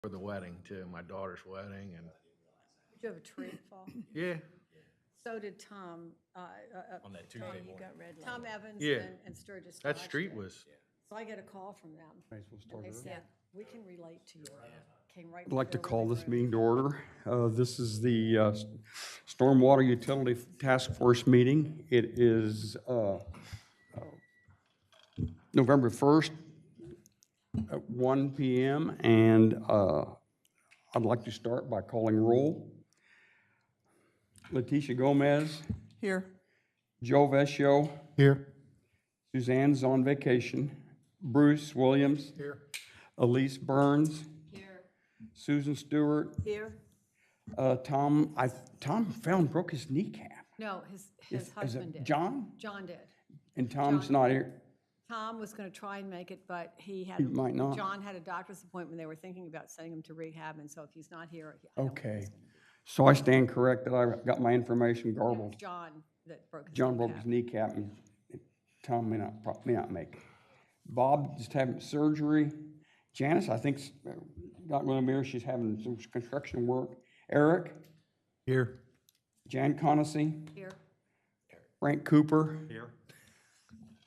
for the wedding too, my daughter's wedding, and Did you have a tree fall? yeah, So did Tom. On that Tuesday morning. Tom Evans Yeah. and Sturgis. that Dodge street did. was, So I get a call from them. Might as well start And they early. said, we can relate to you. Came right I'd like to through call living this room. meeting to order. This is the Stormwater Utility Task Force meeting. It is November 1st at 1 p.m. And I'd like to start by calling roll. Leticia Gomez. Here. Joe Vescio. here. Suzanne's on vacation. Bruce Williams. Here. Elise Burns. Here. Susan Stewart. Here? Tom found broke his kneecap. No, his Is it husband did. John? John did. And Tom's John. not here. Tom was going to try and make it, but he had. He might not. John had a doctor's appointment. They were thinking about sending him to rehab, and so if he's not here, I don't know what Okay. he's gonna do. So I stand correct that I got my information Yeah, it garbled. was John that broke his John broke his kneecap and Tom may not make it. Bob just having surgery. Janice, I think, got one here. She's having some construction work. Eric, Here. Jan Conacy, Here. Frank Cooper. Here.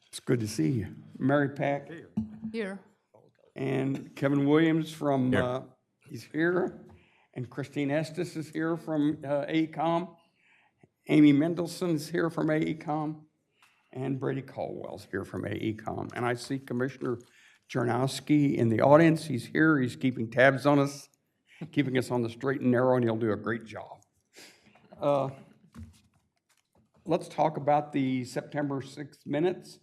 It's good to see you. Mary Pack. Here. And Kevin Williams from, he's here. And Christine Estes is here from AECom. Amy Mendelson's here from AECom. And Brady Caldwell's here from AECom. And I see Commissioner Jarnowski in the audience. He's here. He's keeping tabs on us, keeping us on the straight and narrow, and he'll do a great job. Let's talk about the September 6th minutes.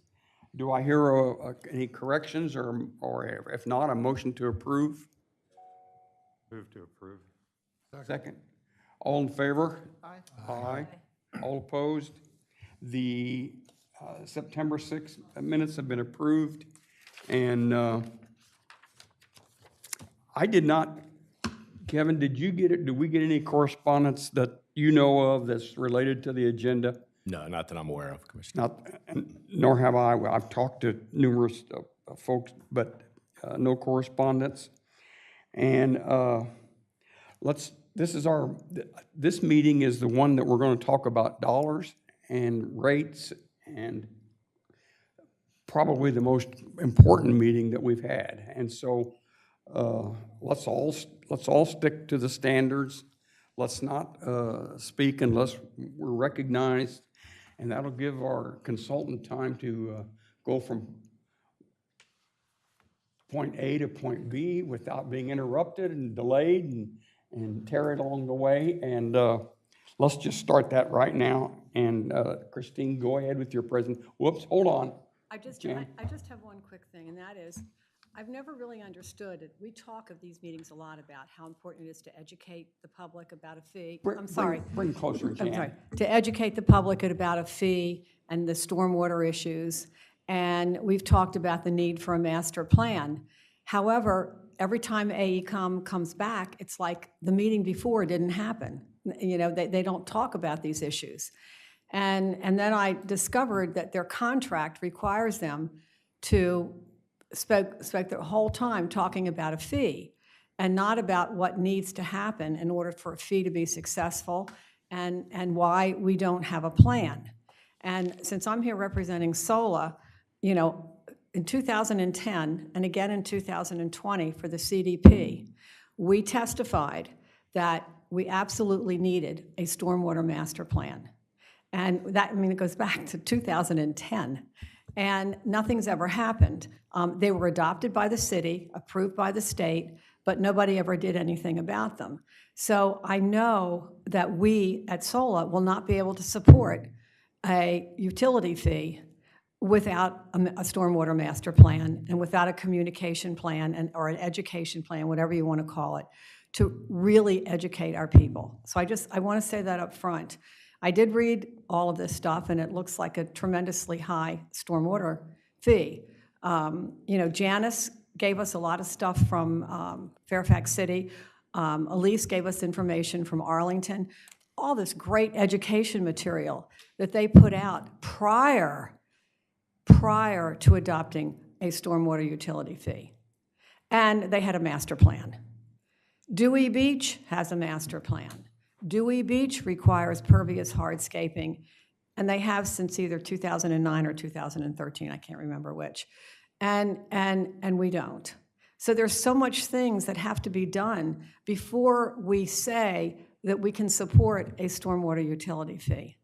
Do I hear any corrections or if not, a motion to approve? Move to approve. Second. All in favor? Aye. Aye. All opposed? The September 6th minutes have been approved. And I did not, Kevin, did you get it? Did we get any correspondence that you know of that's related to the agenda? No, not that I'm aware of, Commissioner. Not, nor have I. I've talked to numerous folks, but no correspondence. And this meeting is the one that we're going to talk about dollars and rates and probably the most important meeting that we've had. And so let's all stick to the standards. Let's not speak unless we're recognized. And that'll give our consultant time to go from point A to point B without being interrupted and delayed and tear it along the way. And let's just start that right now. And Christine, go ahead with your present. Whoops, hold on. I just have one quick thing, and that is, I've never really understood it. We talk of these meetings a lot about how important it is to educate the public about a fee. I'm sorry. Bring closer, Jan. I'm sorry. To educate the public about a fee and the stormwater issues. And we've talked about the need for a master plan. However, every time AECom comes back, it's like the meeting before didn't happen. You know, they don't talk about these issues. And then I discovered that their contract requires them to spend the whole time talking about a fee and not about what needs to happen in order for a fee to be successful and why we don't have a plan. And since I'm here representing SOLA, you know, in 2010 and again in 2020 for the CDP, we testified that we absolutely needed a stormwater master plan. And that, I mean, it goes back to 2010. And nothing's ever happened. They were adopted by the city, approved by the state, but nobody ever did anything about them. So I know that we at SOLA will not be able to support a utility fee without a stormwater master plan and without a communication plan or an education plan, whatever you want to call it, to really educate our people. So I want to say that up front. I did read all of this stuff, and it looks like a tremendously high stormwater fee. You know, Janice gave us a lot of stuff from Fairfax City. Elise gave us information from Arlington. All this great education material that they put out prior to adopting a stormwater utility fee. And they had a master plan. Dewey Beach has a master plan. Dewey Beach requires pervious hardscaping, and they have since either 2009 or 2013, I can't remember which. And we don't. So there's so much things that have to be done before we say that we can support a stormwater utility fee.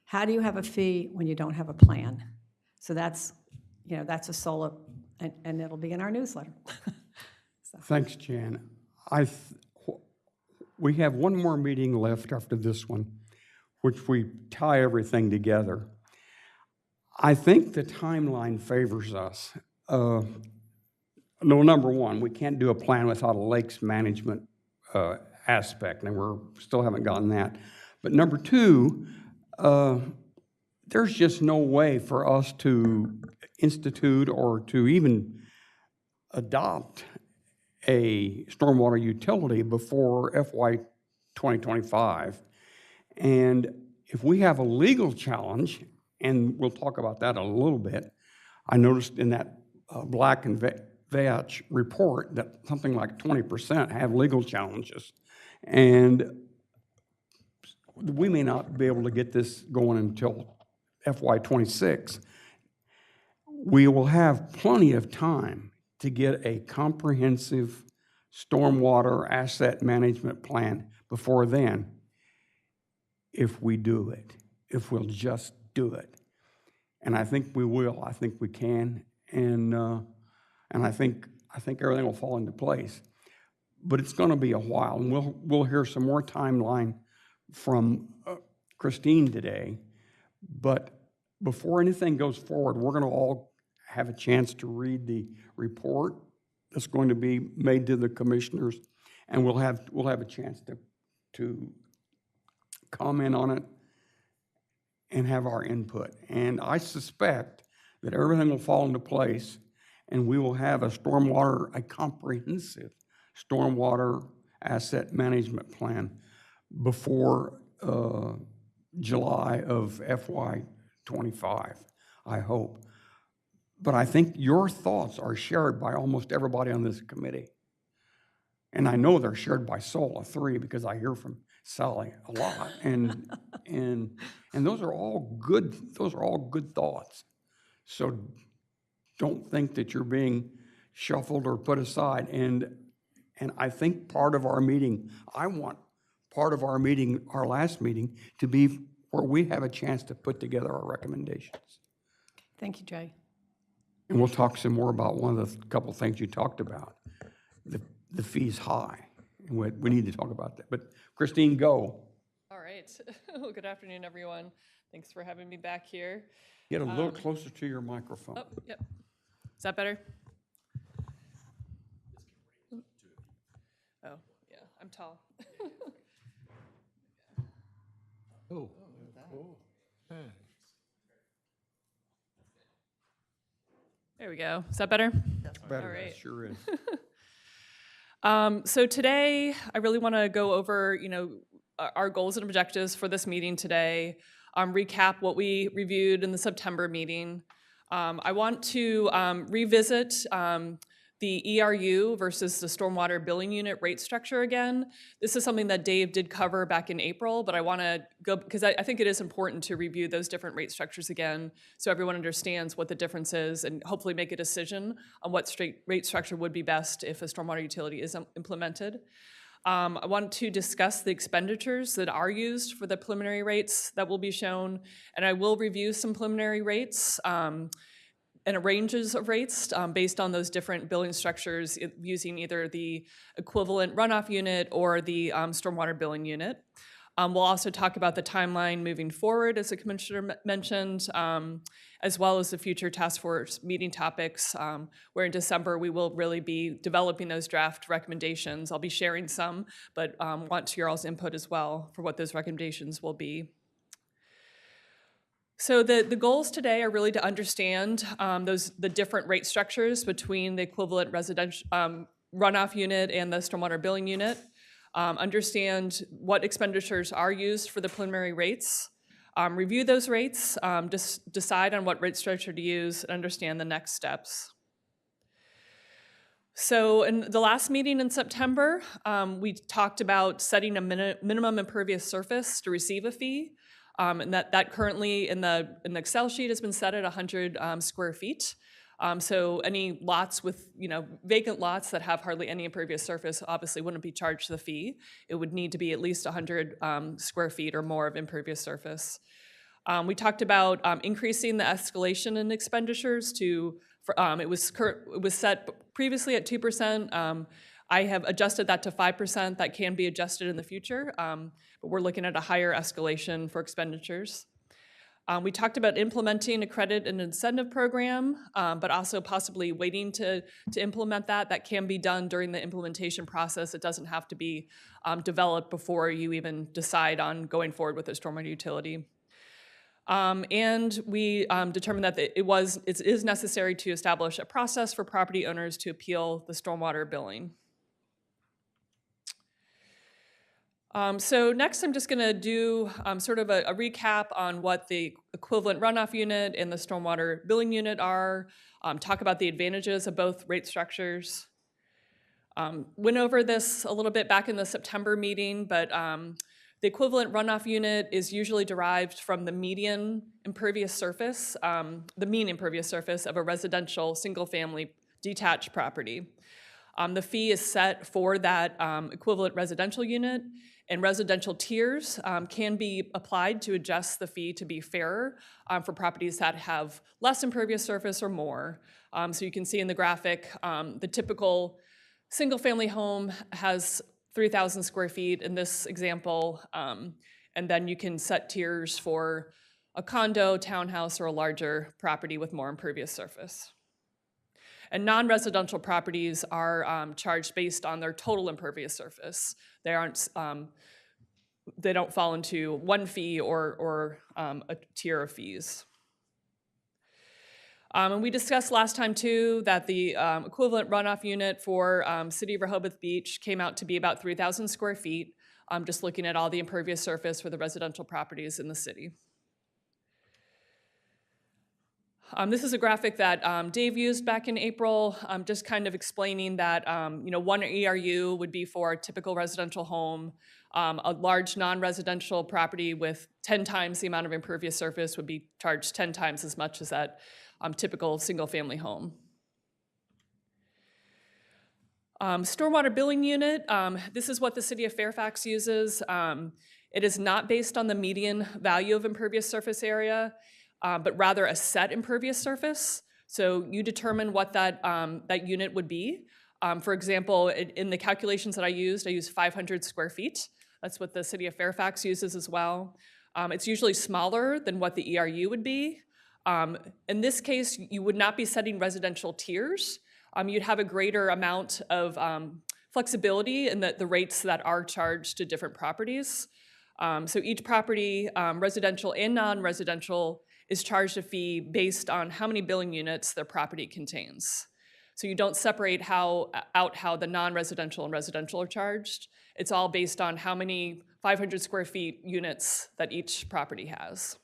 How do you have a fee when you don't have a plan? So that's, that's a solo, and it'll be in our newsletter. Thanks, Jan. We have one more meeting left after this one, which we tie everything together. I think the timeline favors us. Number one, we can't do a plan without a lakes management aspect, and we still haven't gotten that. But number two, there's just no way for us to institute or to even adopt a stormwater utility before FY 2025. And if we have a legal challenge, and we'll talk about that a little bit, I noticed in that Black and Vetch report that something like 20% have legal challenges. And we may not be able to get this going until FY 26. We will have plenty of time to get a comprehensive stormwater asset management plan before then, if we do it, if we'll just do it. And I think we will. I think we can. And I think everything will fall into place. But it's going to be a while, and we'll hear some more timeline from Christine today. But before anything goes forward, we're going to all have a chance to read the report that's going to be made to the commissioners, and we'll have a chance to comment on it and have our input. And I suspect that everything will fall into place, and we will have a comprehensive stormwater asset management plan before July of FY 25, I hope. But I think your thoughts are shared by almost everybody on this committee. And I know they're shared by SOLA 3 because I hear from Sally a lot. And those are all good thoughts. So don't think that you're being shuffled or put aside. And I think part of our meeting, I want part of our meeting, our last meeting, to be where we have a chance to put together our recommendations. Thank you, Jay. And we'll talk some more about one of the couple things you talked about. The fee's high, and we need to talk about that. But Christine, go. All right. Well, good afternoon, everyone. Thanks for having me back here. Get a little closer to your microphone. Oh, yep. Is that better? Oh, yeah, I'm tall. Oh. There we go. Is that better? Better, All right. it sure is. So today, I really want to go over, our goals and objectives for this meeting today, recap what we reviewed in the September meeting. I want to revisit the ERU versus the stormwater billing unit rate structure again. This is something that Dave did cover back in April, but I want to go, because I think it is important to review those different rate structures again so everyone understands what the difference is and hopefully make a decision on what rate structure would be best if a stormwater utility is implemented. I want to discuss the expenditures that are used for the preliminary rates that will be shown, and I will review some preliminary rates and ranges of rates based on those different billing structures using either the equivalent runoff unit or the stormwater billing unit. We'll also talk about the timeline moving forward, as the commissioner mentioned, as well as the future task force meeting topics, where in December we will really be developing those draft recommendations. I'll be sharing some, but want your all's input as well for what those recommendations will be. So the goals today are really to understand the different rate structures between the equivalent residential runoff unit and the stormwater billing unit. Understand what expenditures are used for the preliminary rates, review those rates, decide on what rate structure to use, and understand the next steps. So in the last meeting in September, we talked about setting a minimum impervious surface to receive a fee. And that currently in the Excel sheet has been set at 100 square feet. So any lots with, vacant lots that have hardly any impervious surface obviously wouldn't be charged the fee. It would need to be at least 100 square feet or more of impervious surface. We talked about increasing the escalation in expenditures to, it was set previously at 2%. I have adjusted that to 5%. That can be adjusted in the future, but we're looking at a higher escalation for expenditures. We talked about implementing a credit and incentive program, but also possibly waiting to implement that. That can be done during the implementation process. It doesn't have to be developed before you even decide on going forward with a stormwater utility. And we determined that it is necessary to establish a process for property owners to appeal the stormwater billing. So next I'm just going to do sort of a recap on what the equivalent runoff unit and the stormwater billing unit are, talk about the advantages of both rate structures. Went over this a little bit back in the September meeting, but the equivalent runoff unit is usually derived from the median impervious surface, the mean impervious surface of a residential single-family detached property. The fee is set for that equivalent residential unit, and residential tiers can be applied to adjust the fee to be fairer for properties that have less impervious surface or more. So you can see in the graphic, the typical single-family home has 3,000 square feet in this example, and then you can set tiers for a condo, townhouse, or a larger property with more impervious surface. And non-residential properties are charged based on their total impervious surface. They aren't, they don't fall into one fee or a tier of fees. And we discussed last time too that the equivalent runoff unit for City of Rehoboth Beach came out to be about 3,000 square feet, just looking at all the impervious surface for the residential properties in the city. This is a graphic that Dave used back in April, just kind of explaining that one ERU would be for a typical residential home. A large non-residential property with 10 times the amount of impervious surface would be charged 10 times as much as that typical single-family home. Stormwater billing unit, this is what the City of Fairfax uses. It is not based on the median value of impervious surface area, but rather a set impervious surface. So you determine what that unit would be. For example, in the calculations that I used 500 square feet. That's what the City of Fairfax uses as well. It's usually smaller than what the ERU would be. In this case, you would not be setting residential tiers. You'd have a greater amount of flexibility in the rates that are charged to different properties. So each property, residential and non-residential, is charged a fee based on how many billing units their property contains. So you don't separate out how the non-residential and residential are charged. It's all based on how many 500 square feet units that each property has.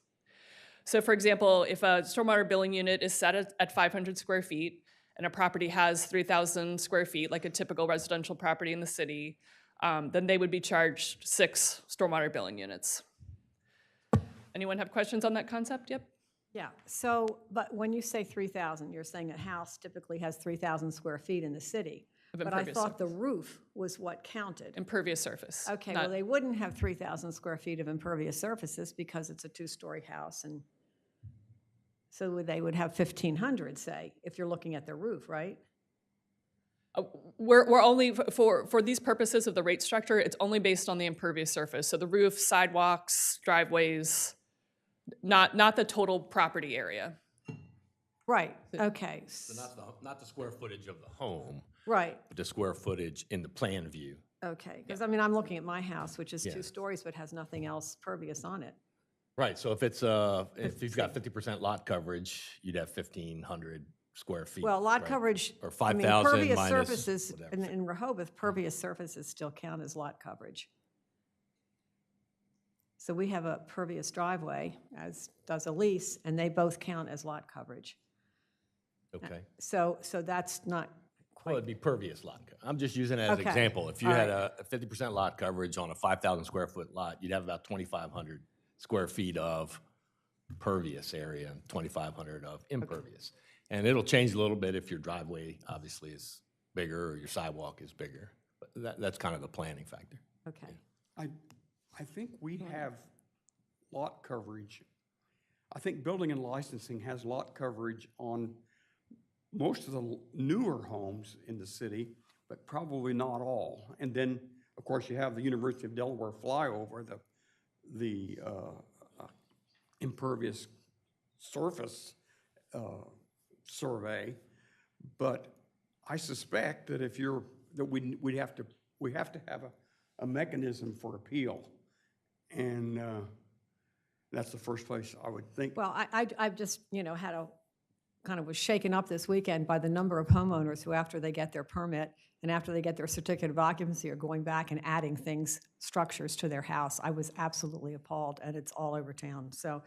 So for example, if a stormwater billing unit is set at 500 square feet and a property has 3,000 square feet, like a typical residential property in the city, then they would be charged 6 stormwater billing units. Anyone have questions on that concept? Yep. Yeah, so, but when you say 3,000, you're saying a house typically has 3,000 square feet in the city. But I thought the roof was what counted. Impervious surface. Okay, well, they wouldn't have 3,000 square feet of impervious surfaces because it's a 2-story house, and so they would have 1,500, say, if you're looking at the roof, right? We're only, for these purposes of the rate structure, it's only based on the impervious surface. So the roof, sidewalks, driveways, not the total property area. Right, okay. So not the square footage of the home, Right, but the square footage in the plan view. okay, because I mean, I'm looking at my house, which is Yeah. 2 stories but has nothing else pervious on it. Right, so if you've got 50% lot coverage, you'd have 1,500 square feet. Well, lot right? coverage, Or I mean, 5,000 pervious minus surfaces, whatever. in Rehoboth, pervious surfaces still count as lot coverage. So we have a pervious driveway, as does Elise, and they both count as lot coverage. Okay, So that's not Well, it'd be pervious lot. I'm just using it as an Okay. example. If you All had a 50% lot coverage on a 5,000 square foot lot, you'd have about 2,500 square feet of pervious area and 2,500 of impervious. And it'll change a little bit if your driveway obviously is bigger or your sidewalk is bigger. But that's kind of the planning factor. Okay. I think we have lot coverage. I think building and licensing has lot coverage on most of the newer homes in the city, but probably not all. And then, of course, you have the University of Delaware flyover, the impervious surface survey. But I suspect that we have to have a mechanism for appeal. And that's the first place I would think. Well, I've just, was shaken up this weekend by the number of homeowners who, after they get their permit and after they get their certificate of occupancy, are going back and adding structures to their house. I was absolutely appalled, and it's all over town. So,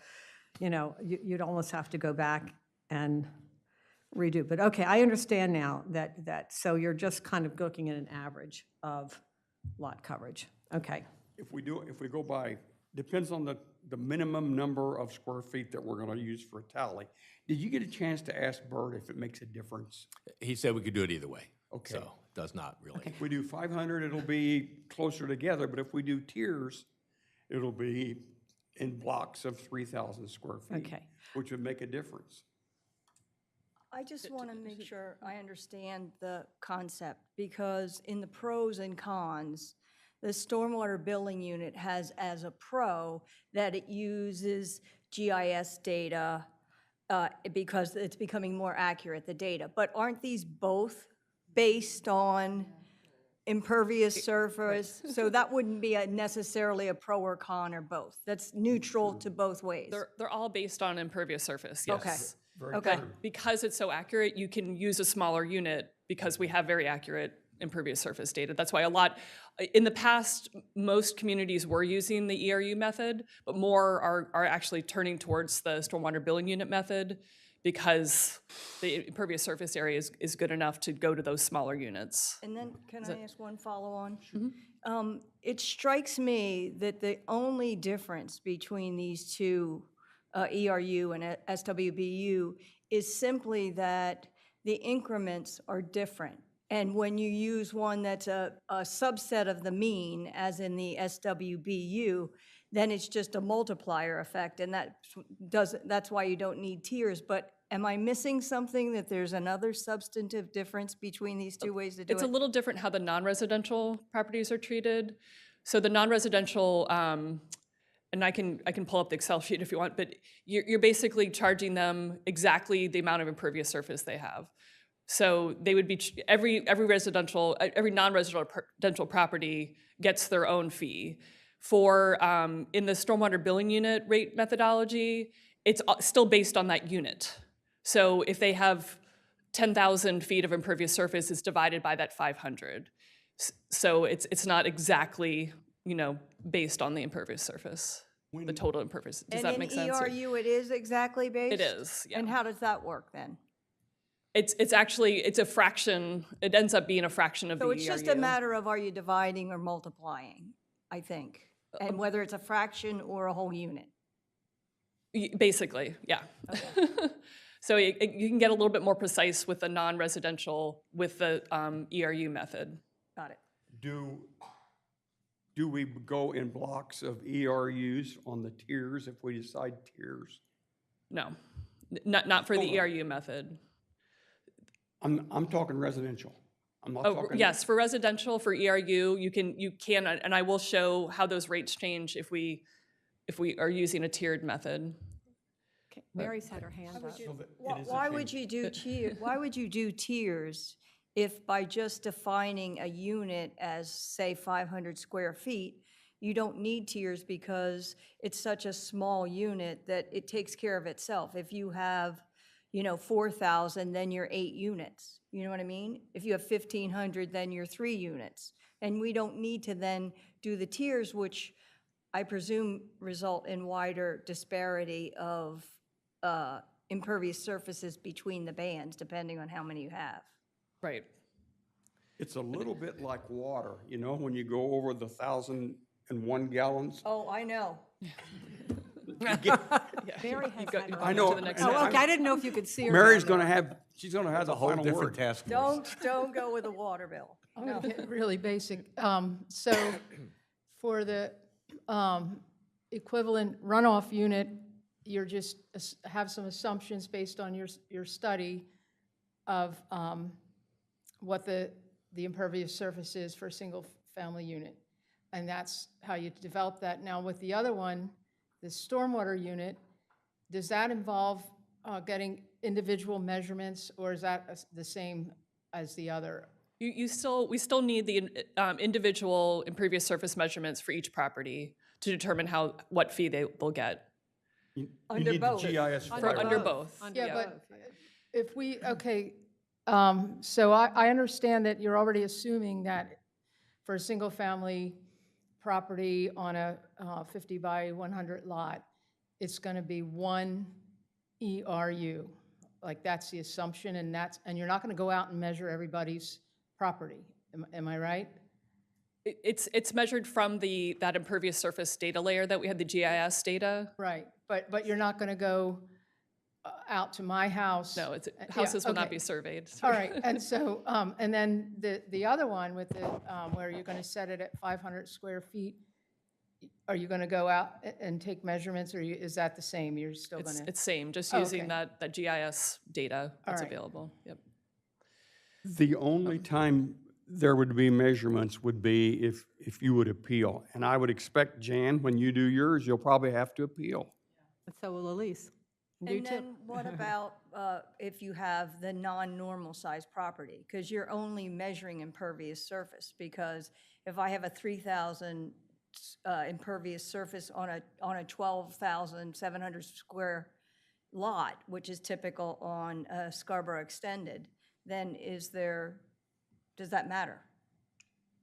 you'd almost have to go back and redo. But okay, I understand now so you're just kind of looking at an average of lot coverage. Okay. If we go by, depends on the minimum number of square feet that we're gonna use for a tally. Did you get a chance to ask Bert if it makes a difference? He said we could do it either way. Okay. So it does not really. If we do 500, it'll be closer together, but if we do tiers, it'll be in blocks of 3,000 square feet. Okay. Which would make a difference. I just want to make sure I understand the concept, because in the pros and cons, the stormwater billing unit has as a pro that it uses GIS data because it's becoming more accurate, the data. But aren't these both based on impervious surface? So that wouldn't be necessarily a pro or con or both. That's neutral to both ways. They're all based on impervious surface, yes. Okay. Very Okay. true. Because it's so accurate, you can use a smaller unit because we have very accurate impervious surface data. That's why in the past, most communities were using the ERU method, but more are actually turning towards the stormwater billing unit method because the impervious surface area is good enough to go to those smaller units. And then, can I ask one follow-on? It strikes me that the only difference between these two, ERU and SWBU, is simply that the increments are different. And when you use one that's a subset of the mean, as in the SWBU, then it's just a multiplier effect, and that's why you don't need tiers. But am I missing something, that there's another substantive difference between these two ways to do it? It's a little different how the non-residential properties are treated. So the non-residential, and I can pull up the Excel sheet if you want, but you're basically charging them exactly the amount of impervious surface they have. So they would be, every non-residential property gets their own fee. For, in the stormwater billing unit rate methodology, it's still based on that unit. So if they have 10,000 feet of impervious surface, it's divided by that 500. So it's not exactly, based on the impervious surface, the total impervious. Does that make sense? And in ERU, it is exactly based? It is, yeah. And how does that work then? It's actually a fraction. It ends up being a fraction of the So ERU. it's just a matter of, are you dividing or multiplying, I think, and whether it's a fraction or a whole unit. Basically, yeah. So you can get a little bit more precise with the non-residential with the ERU method. Got it. Do we go in blocks of ERUs on the tiers if we decide tiers? No, not for the ERU method. I'm talking residential. I'm not Oh, talking. yes, for residential, for ERU, you can, and I will show how those rates change if we are using a tiered method. Okay. Mary's had her hand up. Why would you do tiers if by just defining a unit as, say, 500 square feet, you don't need tiers because it's such a small unit that it takes care of itself? If you have 4,000, then you're 8 units. You know what I mean? If you have 1,500, then you're 3 units. And we don't need to then do the tiers, which I presume result in wider disparity of impervious surfaces between the bands, depending on how many you have. Right. It's a little bit like water, you know, when you go over the 1,001 gallons. Oh, I know. Mary has had her I hand know, up. and Oh, okay, I didn't know if you could see her. Mary's down gonna there. have, she's gonna have It's a the whole final different word. task force. Don't go with the water bill. I'm going to get really basic. So for the equivalent runoff unit, you're just have some assumptions based on your study of what the impervious surface is for a single-family unit. And that's how you develop that. Now, with the other one, the stormwater unit, does that involve getting individual measurements, or is that the same as the other? We still need the individual impervious surface measurements for each property to determine what fee they'll get. You Under need the both. GIS For file. under both. Yeah, yeah. but if we, okay, so I understand that you're already assuming that for a single-family property on a 50 by 100 lot, it's going to be one ERU. Like, that's the assumption, and you're not going to go out and measure everybody's property. Am I right? It's measured from that impervious surface data layer that we had, the GIS data. Right, but you're not going to go out to my house. No, Yeah, houses will not okay. be surveyed. All right, and so, and then the other one with where you're going to set it at 500 square feet, are you going to go out and take measurements, or is that the same? You're still going to? It's same, just Oh, using okay. that GIS data that's right. available. Yep. The only time there would be measurements would be if you would appeal. And I would expect, Jan, when you do yours, you'll probably have to appeal. So will Elise. You And too. then what about if you have the non-normal size property? Because you're only measuring impervious surface, because if I have a 3,000 impervious surface on a 12,700 square lot, which is typical on Scarborough Extended, then does that matter?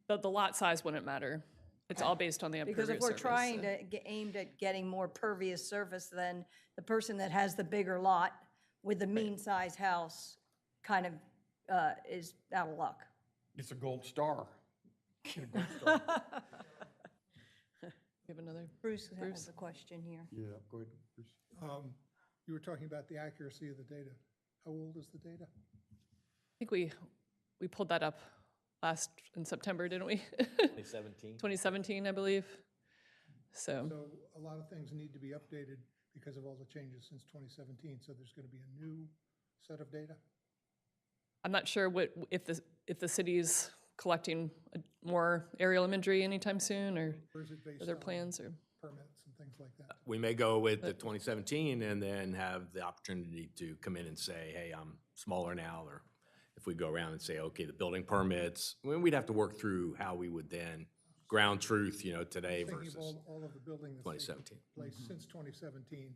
The lot size wouldn't matter. It's all based on the impervious Because surface. if we're trying to aimed at getting more pervious surface, then the person that has the bigger lot with the mean size house kind of is out of luck. It's a gold star. You have another? Bruce has a question here. Yeah, go ahead, Bruce. You were talking about the accuracy of the data. How old is the data? I think we pulled that up in September, didn't we? 2017. 2017, I believe. So, So a lot of things need to be updated because of all the changes since 2017. So there's going to be a new set of data? I'm not sure if the city's collecting more aerial imagery anytime soon, or Or is it based are there on plans, or? permits and things like that? We may go with the 2017 and then have the opportunity to come in and say, hey, I'm smaller now, or if we go around and say, okay, the building permits, we'd have to work through how we would then ground truth, today Thinking of versus all of the building that's taken 2017. place since 2017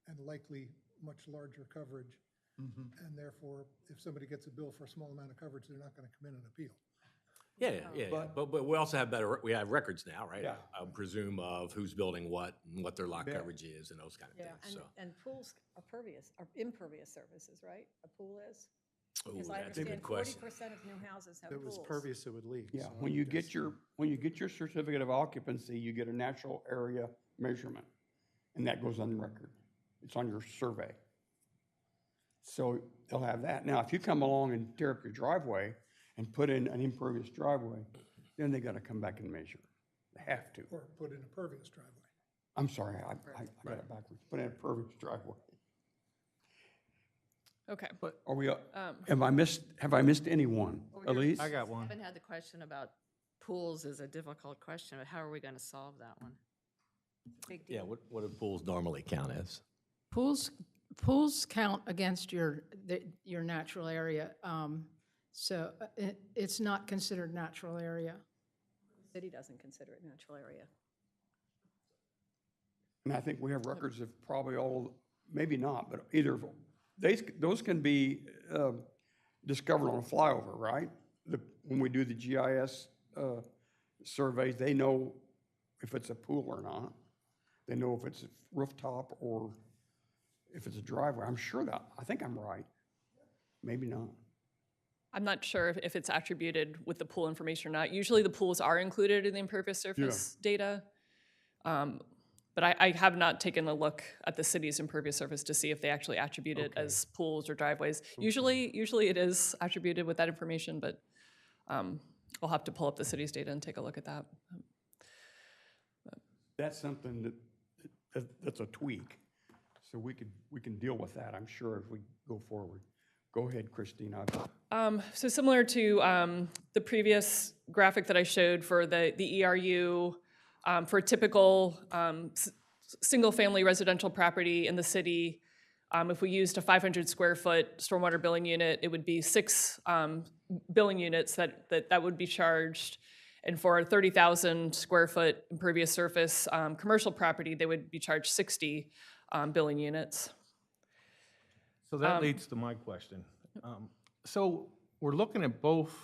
and likely much larger coverage. And therefore, if somebody gets a bill for a small amount of coverage, they're not going to come in and appeal. Yeah. But we also have we have records now, right? Yeah. I presume of who's building what and what their lot coverage is and those kind of things, so. And pools are impervious surfaces, right? A pool is? Ooh, Because I that's a good understand question. 40% of new houses have If it pools. was pervious, it would leak. Yeah, so when I you guess- get your certificate of occupancy, you get a natural area measurement, and that goes on record. It's on your survey. So they'll have that. Now, if you come along and tear up your driveway and put in an impervious driveway, then they gotta come back and measure. They have to. Or put in a pervious driveway. I'm sorry, I got it backwards. Put in a pervious driveway. Okay. Are we, have I missed anyone? Elise? I got one. I've had the question about pools is a difficult question, but how are we going to solve that one? Big Yeah, deal. what do pools normally count as? Pools count against your natural area, so it's not considered natural area. The city doesn't consider it natural area. And I think we have records of probably all, maybe not, but either of them. Those can be discovered on a flyover, right? When we do the GIS surveys, they know if it's a pool or not. They know if it's a rooftop or if it's a driveway. I'm sure I think I'm right. Maybe not. I'm not sure if it's attributed with the pool information or not. Usually the pools are included in the impervious surface data. But I have not taken a look at the city's impervious surface to see if they actually attribute it as pools or driveways. Usually it is attributed with that information, but I'll have to pull up the city's data and take a look at that. That's something that's a tweak. So we can deal with that, I'm sure, if we go forward. Go ahead, Christine. So similar to the previous graphic that I showed for the ERU, for a typical single-family residential property in the city, if we used a 500 square foot stormwater billing unit, it would be 6 billing units that would be charged. And for a 30,000 square foot impervious surface commercial property, they would be charged 60 billing units. So that leads to my question. So we're looking at both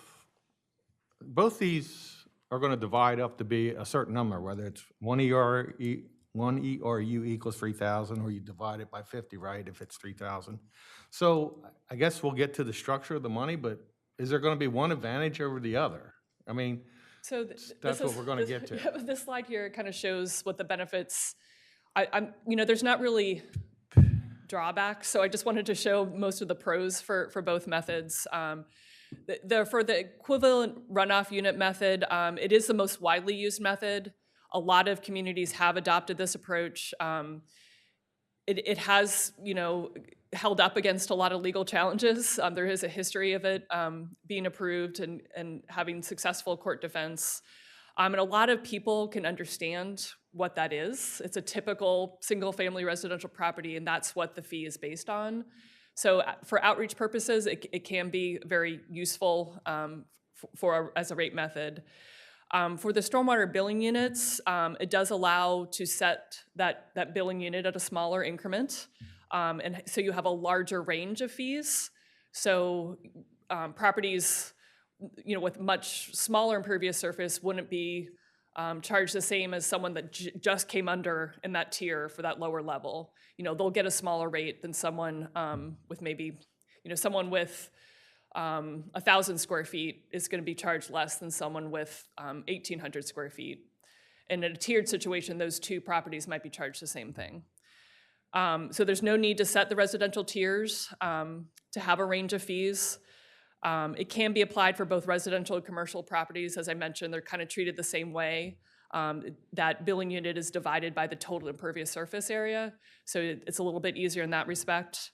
these are going to divide up to be a certain number, whether it's one ERU equals 3,000, or you divide it by 50, right, if it's 3,000. So I guess we'll get to the structure of the money, but is there going to be one advantage over the other? I mean, So that's what we're going to get to. This slide here kind of shows what the benefits. There's not really drawbacks, so I just wanted to show most of the pros for both methods. For the equivalent runoff unit method, it is the most widely used method. A lot of communities have adopted this approach. It has, held up against a lot of legal challenges. There is a history of it being approved and having successful court defense. And a lot of people can understand what that is. It's a typical single-family residential property, and that's what the fee is based on. So for outreach purposes, it can be very useful as a rate method. For the stormwater billing units, it does allow to set that billing unit at a smaller increment. And so you have a larger range of fees. So properties, with much smaller impervious surface wouldn't be charged the same as someone that just came under in that tier for that lower level. They'll get a smaller rate than someone with maybe, someone with 1,000 square feet is going to be charged less than someone with 1,800 square feet. And in a tiered situation, those two properties might be charged the same thing. So there's no need to set the residential tiers to have a range of fees. It can be applied for both residential and commercial properties. As I mentioned, they're kind of treated the same way. That billing unit is divided by the total impervious surface area, so it's a little bit easier in that respect.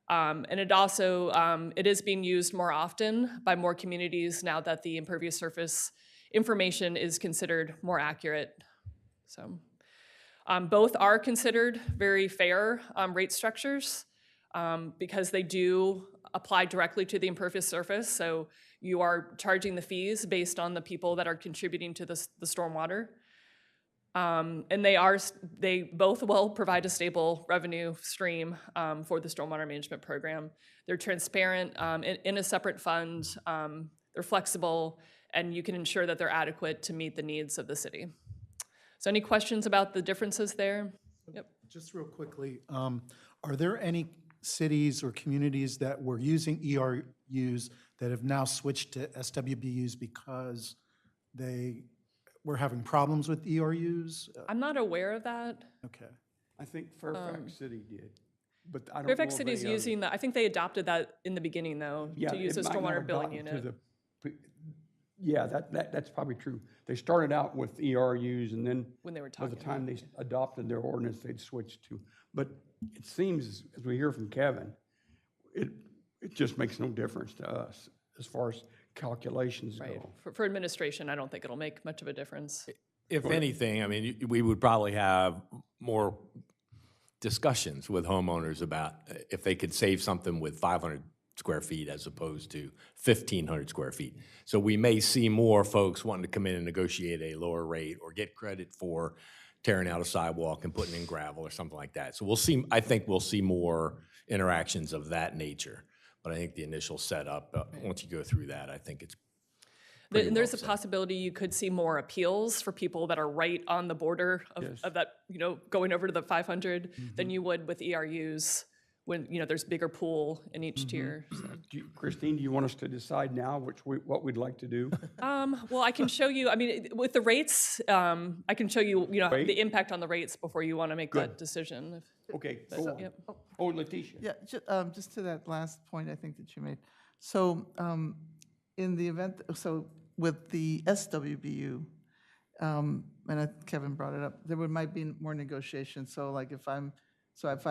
And it also, it is being used more often by more communities now that the impervious surface information is considered more accurate. So both are considered very fair rate structures because they do apply directly to the impervious surface. So you are charging the fees based on the people that are contributing to the stormwater. And they both will provide a stable revenue stream for the stormwater management program. They're transparent in a separate fund. They're flexible, and you can ensure that they're adequate to meet the needs of the city. So any questions about the differences there? Yep. Just real quickly, are there any cities or communities that were using ERUs that have now switched to SWBUs because they were having problems with ERUs? I'm not aware of that. Okay. I think Fairfax City did, but I don't know. Fairfax City is using that. I think they adopted that in the beginning, though, to use a it might not stormwater have billing gotten unit. Yeah, that's probably true. They started out with ERUs, and then When they were by the talking time they adopted their ordinance, they'd switched to. But it seems, as we hear from Kevin, it just makes no difference to us as far as calculations Right. go. For administration, I don't think it'll make much of a difference. If anything, I mean, we would probably have more discussions with homeowners about if they could save something with 500 square feet as opposed to 1,500 square feet. So we may see more folks wanting to come in and negotiate a lower rate or get credit for tearing out a sidewalk and putting in gravel or something like that. So I think we'll see more interactions of that nature. But I think the initial setup, once you go through that, I think it's pretty And there's well a set. possibility you could see more appeals for people that are right on the border of that, going over to the 500 than you would with ERUs, when, there's bigger pool in each tier. So. Christine, do you want us to decide now what we'd like to do? Well, I can show you, with the rates, I can show you, Rate? the impact on the rates before you want to make that decision. Okay, go on. Yep. Oh, Letitia. Yeah, just to that last point I think that you made. So in the event, so with the SWBU, and Kevin brought it up, there might be more negotiation. So like if I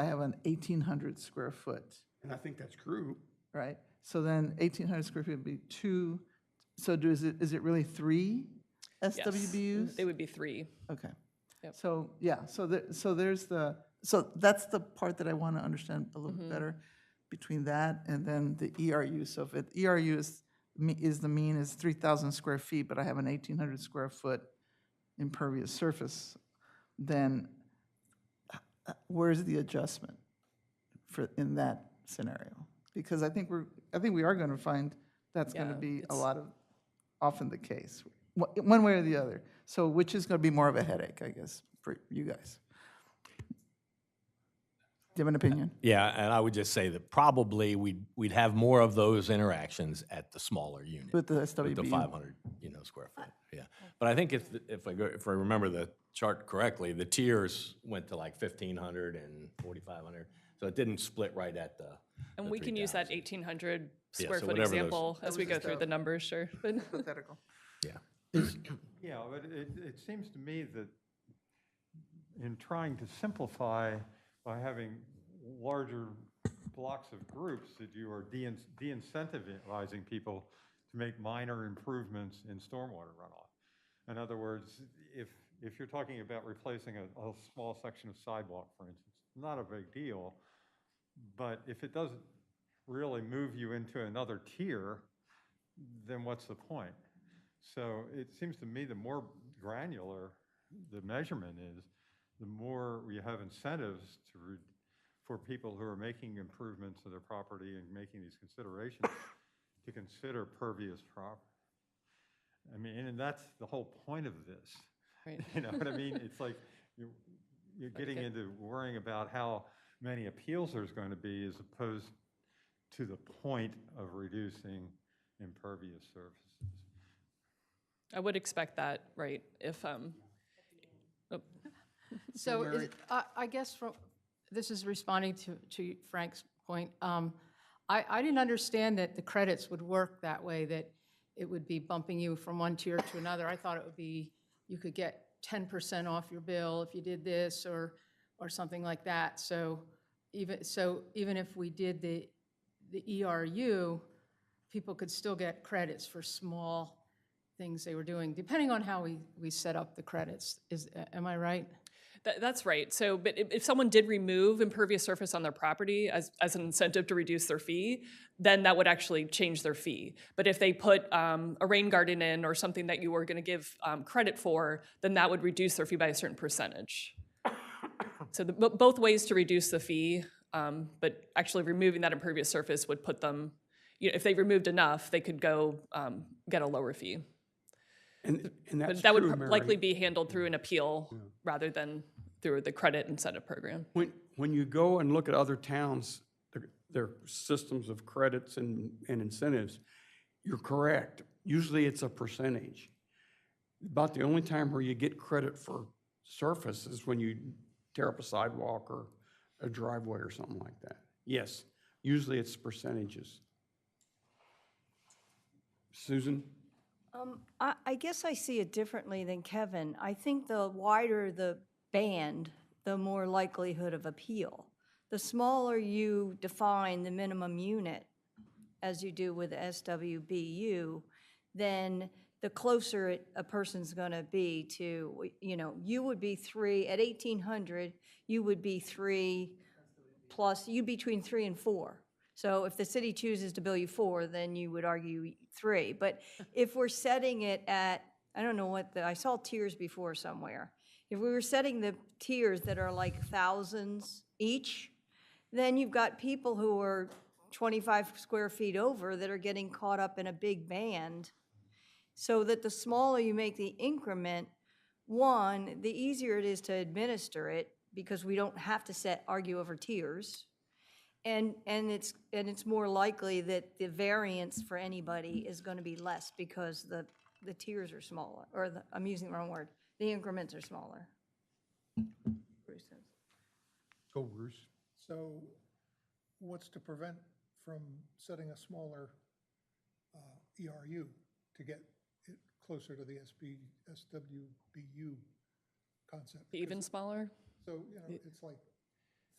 have an 1,800 square foot, And I think that's true. right? So then 1,800 square feet would be two, so is it really three SWBUs? It would be 3. Okay. Yep. So, yeah, so that's the part that I want to understand a little bit better between that and then the ERU. So if ERU is the mean is 3,000 square feet, but I have an 1,800 square foot impervious surface, then where's the adjustment in that scenario? Because I think we are going to find that's going to be often the case, one way or the other. So which is going to be more of a headache, I guess, for you guys? Do you have an opinion? Yeah, and I would just say that probably we'd have more of those interactions at the smaller unit. With the With the SWBU? 500, square foot, yeah. But I think if I remember the chart correctly, the tiers went to like 1,500 and 4,500. So it didn't split right at the And we can use that 1,800 Yeah, square so foot whatever those- example as we go through the numbers, sure. But Hypothetical. Yeah. Yeah, but it seems to me that in trying to simplify by having larger blocks of groups, that you are de-incentivizing people to make minor improvements in stormwater runoff. In other words, if you're talking about replacing a small section of sidewalk, for instance, not a big deal, but if it doesn't really move you into another tier, then what's the point? So it seems to me the more granular the measurement is, the more you have incentives for people who are making improvements to their property and making these considerations to consider pervious property. And that's the whole point of this. Right. You know what I mean? It's like you're getting into worrying about how many appeals there's going to be as opposed to the point of reducing impervious surfaces. I would expect that, right? If So I guess this is responding to Frank's point. I didn't understand that the credits would work that way, that it would be bumping you from one tier to another. I thought it would be, you could get 10% off your bill if you did this or something like that. So even if we did the ERU, people could still get credits for small things they were doing, depending on how we set up the credits. Am I right? That's right. So, but if someone did remove impervious surface on their property as an incentive to reduce their fee, then that would actually change their fee. But if they put a rain garden in or something that you were going to give credit for, then that would reduce their fee by a certain percentage. So both ways to reduce the fee, but actually removing that impervious surface would put them, if they removed enough, they could go get a lower fee. And that's But that would true, Mary. likely be handled through an appeal rather than through the credit incentive program. When you go and look at other towns, their systems of credits and incentives, you're correct. Usually it's a percentage. About the only time where you get credit for surface is when you tear up a sidewalk or a driveway or something like that. Yes, usually it's percentages. Susan? I guess I see it differently than Kevin. I think the wider the band, the more likelihood of appeal. The smaller you define the minimum unit, as you do with SWBU, then the closer a person's going to be to, you would be 3, at 1,800, you would be 3 plus, you'd be between 3 and 4. So if the city chooses to bill you 4, then you would argue 3. But if we're setting it at, I don't know I saw tiers before somewhere. If we were setting the tiers that are like thousands each, then you've got people who are 25 square feet over that are getting caught up in a big band. So that the smaller you make the increment, one, the easier it is to administer it because we don't have to argue over tiers. And it's more likely that the variance for anybody is going to be less because the tiers are smaller, or I'm using the wrong word, the increments are smaller. Bruce says. Go, Bruce. So what's to prevent from setting a smaller ERU to get it closer to the SWBU concept? Even Because- smaller? So, it's like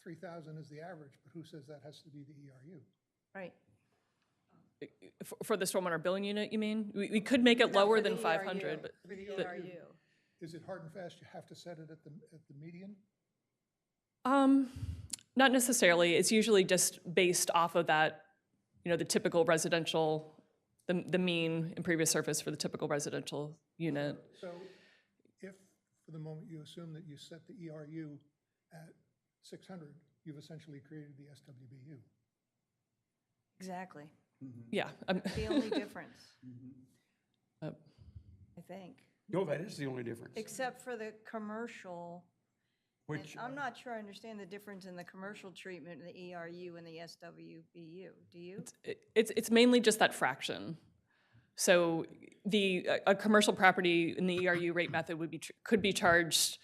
3,000 is the average, but who says that has to be the ERU? Right. For the stormwater billing unit, you mean? We could make it No, lower for than the 500, ERU. but For the the- ERU. Is it hard and fast, you have to set it at the median? Not necessarily. It's usually just based off of that, the typical residential, the mean impervious surface for the typical residential unit. So if, for the moment, you assume that you set the ERU at 600, you've essentially created the SWBU. Exactly. Yeah. The only difference, Uh, I think. No, that is the only difference. Except for the commercial. And Which, I'm not sure I understand the difference in the commercial treatment in the ERU and the SWBU. Do you? It's mainly just that fraction. So a commercial property in the ERU rate method could be charged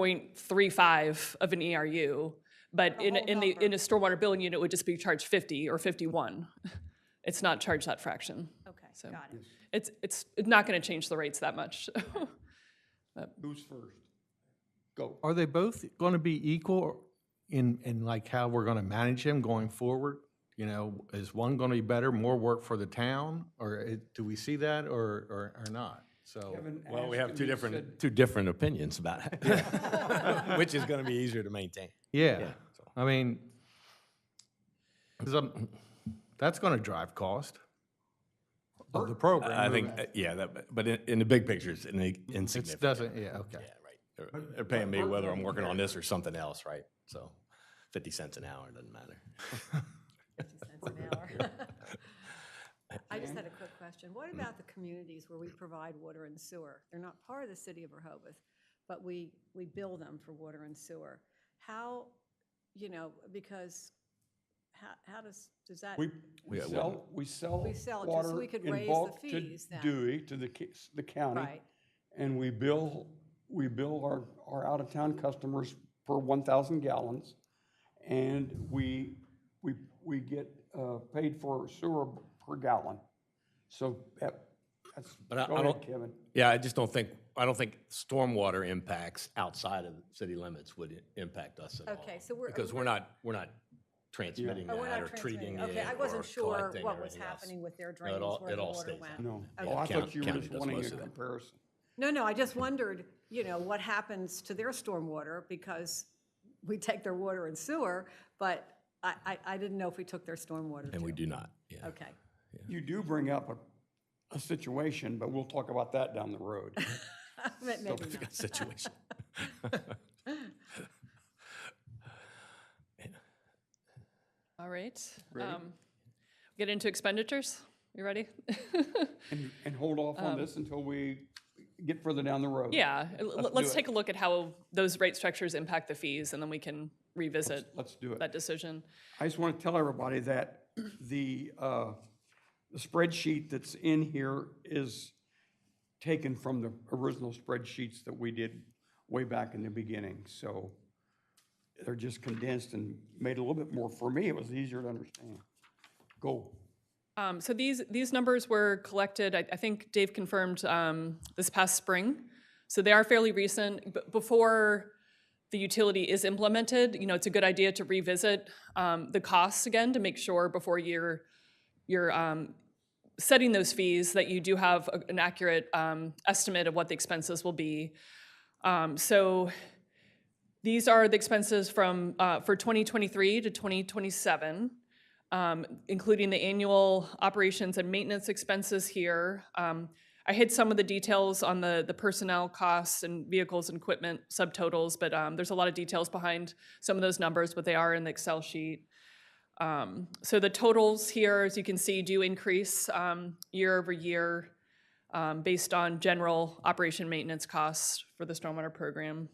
50.35 of an ERU, but The whole in a number. stormwater billing unit, it would just be charged 50 or 51. It's not charged that fraction. Okay, So got it. it's not going to change the rates that much. who's first? Go. Are they both going to be equal in like how we're going to manage them going forward? Is one going to be better, more work for the town, or do we see that or not? So, Kevin Well, we asked have and he said- two different opinions about it, which is going to be easier to maintain. yeah, so. I mean, 'cause that's going to drive cost of the program. I think, but in the big picture, it's It insignificant. doesn't, yeah, okay. Yeah, right. They're paying me whether I'm working on this or something else, right? So 50 cents an hour, doesn't matter. 50 cents an hour. I just had a quick question. What about the communities where we provide water and sewer? They're not part of the city of Rehoboth, but we bill them for water and sewer. How, because how does that? We Yeah, sell, we sell We sell it just so water we could in raise the bulk to fees then. Dewey, to the county. Right, And we bill our out-of-town customers per 1,000 gallons. And we get paid for sewer per gallon. So that's, But I go ahead, don't- Kevin. Yeah, I don't think stormwater impacts outside of city limits would impact us at all. Okay, so we're- Because we're not transmitting oh, we're that not or treating transmitting. it Okay, I or wasn't sure collecting what or was anything else. happening with their No, drains, where it the all water stays went. there. No, Okay. well, I thought you were County just does wanting most a of that. comparison. No, I just wondered, what happens to their stormwater, because we take their water and sewer, but I didn't know if we took their stormwater And we too. do not, yeah. Okay. You do bring up a situation, but we'll talk about that down the road. Maybe Don't not. situation. All right. Get into expenditures. You ready? And hold off on this until we get further down the road. Yeah, let's do take a look at how those rate structures impact the fees, and then we can revisit Let's do it. that decision. I just want to tell everybody that the spreadsheet that's in here is taken from the original spreadsheets that we did way back in the beginning. So they're just condensed and made a little bit more, for me, it was easier to understand. Go. So these numbers were collected, I think Dave confirmed, this past spring. So they are fairly recent. Before the utility is implemented, it's a good idea to revisit the costs again to make sure before you're setting those fees that you do have an accurate estimate of what the expenses will be. So these are the expenses for 2023 to 2027. Including the annual operations and maintenance expenses here. I hid some of the details on the personnel costs and vehicles and equipment subtotals, but there's a lot of details behind some of those numbers, but they are in the Excel sheet. So the totals here, as you can see, do increase year over year based on general operation maintenance costs for the stormwater program.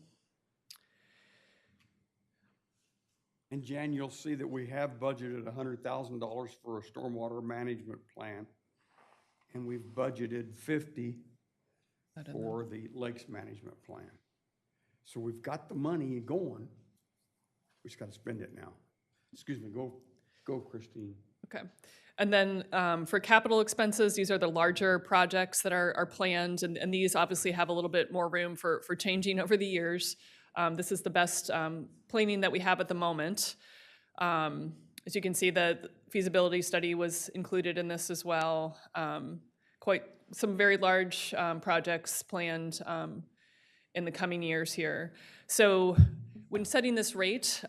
And Jan, you'll see that we have budgeted $100,000 for a stormwater management plan. And we've budgeted 50 for the lakes management plan. So we've got the money going. We just got to spend it now. Excuse me, go Christine. Okay. And then for capital expenses, these are the larger projects that are planned, and these obviously have a little bit more room for changing over the years. This is the best planning that we have at the moment. As you can see, the feasibility study was included in this as well. Quite some very large projects planned in the coming years here. So when setting this rate,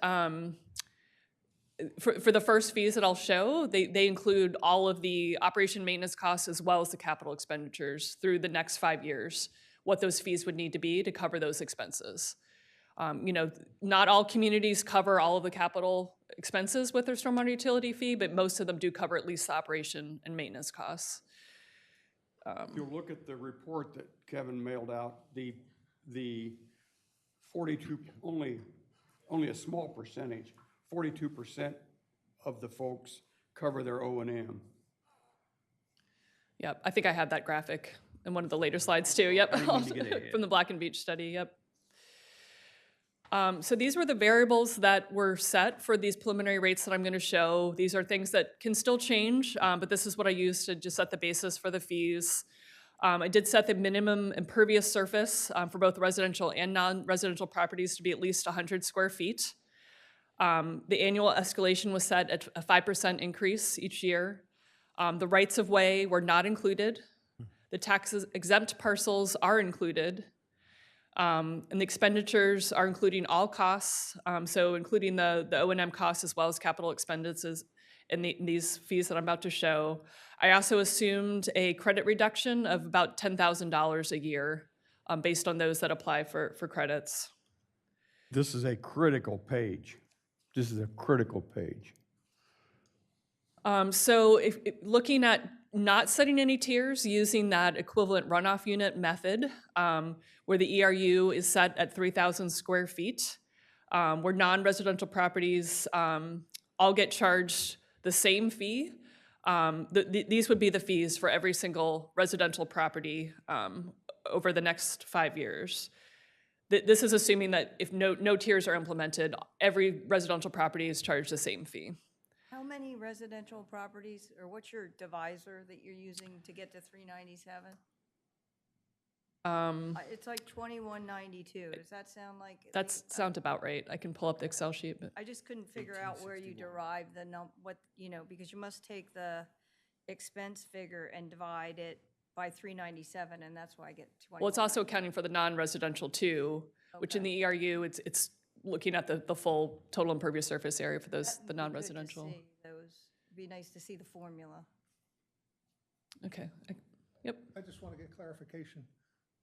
for the first fees that I'll show, they include all of the operation maintenance costs as well as the capital expenditures through the next 5 years, what those fees would need to be to cover those expenses. Not all communities cover all of the capital expenses with their stormwater utility fee, but most of them do cover at least the operation and maintenance costs. If you look at the report that Kevin mailed out, the 42, only a small percentage, 42% of the folks cover their O&M. Yep, I think I have that graphic in one of the later slides too, yep, from the Black and Beach study, yep. So these were the variables that were set for these preliminary rates that I'm gonna show. These are things that can still change, but this is what I used to just set the basis for the fees. I did set the minimum impervious surface for both residential and non-residential properties to be at least 100 square feet. The annual escalation was set at a 5% increase each year. The rights of way were not included. The taxes exempt parcels are included. And the expenditures are including all costs, so including the O&M costs as well as capital expenditures in these fees that I'm about to show. I also assumed a credit reduction of about $10,000 a year based on those that apply for credits. This is a critical page. This is a critical page. So if looking at not setting any tiers, using that equivalent runoff unit method, where the ERU is set at 3,000 square feet, where non-residential properties all get charged the same fee. These would be the fees for every single residential property over the next 5 years. This is assuming that if no tiers are implemented, every residential property is charged the same fee. How many residential properties, or what's your divisor that you're using to get to 397? It's like 2192. Does that sound like? That sounds about right. I can pull up the Excel sheet, but. I just couldn't figure out where you derive the because you must take the expense figure and divide it by 397, and that's why I get 21. Well, it's also accounting for the non-residential too, which in the ERU, it's looking at the full total impervious surface area for those, the non-residential. It'd be nice to see the formula. Okay, yep. I just want to get clarification.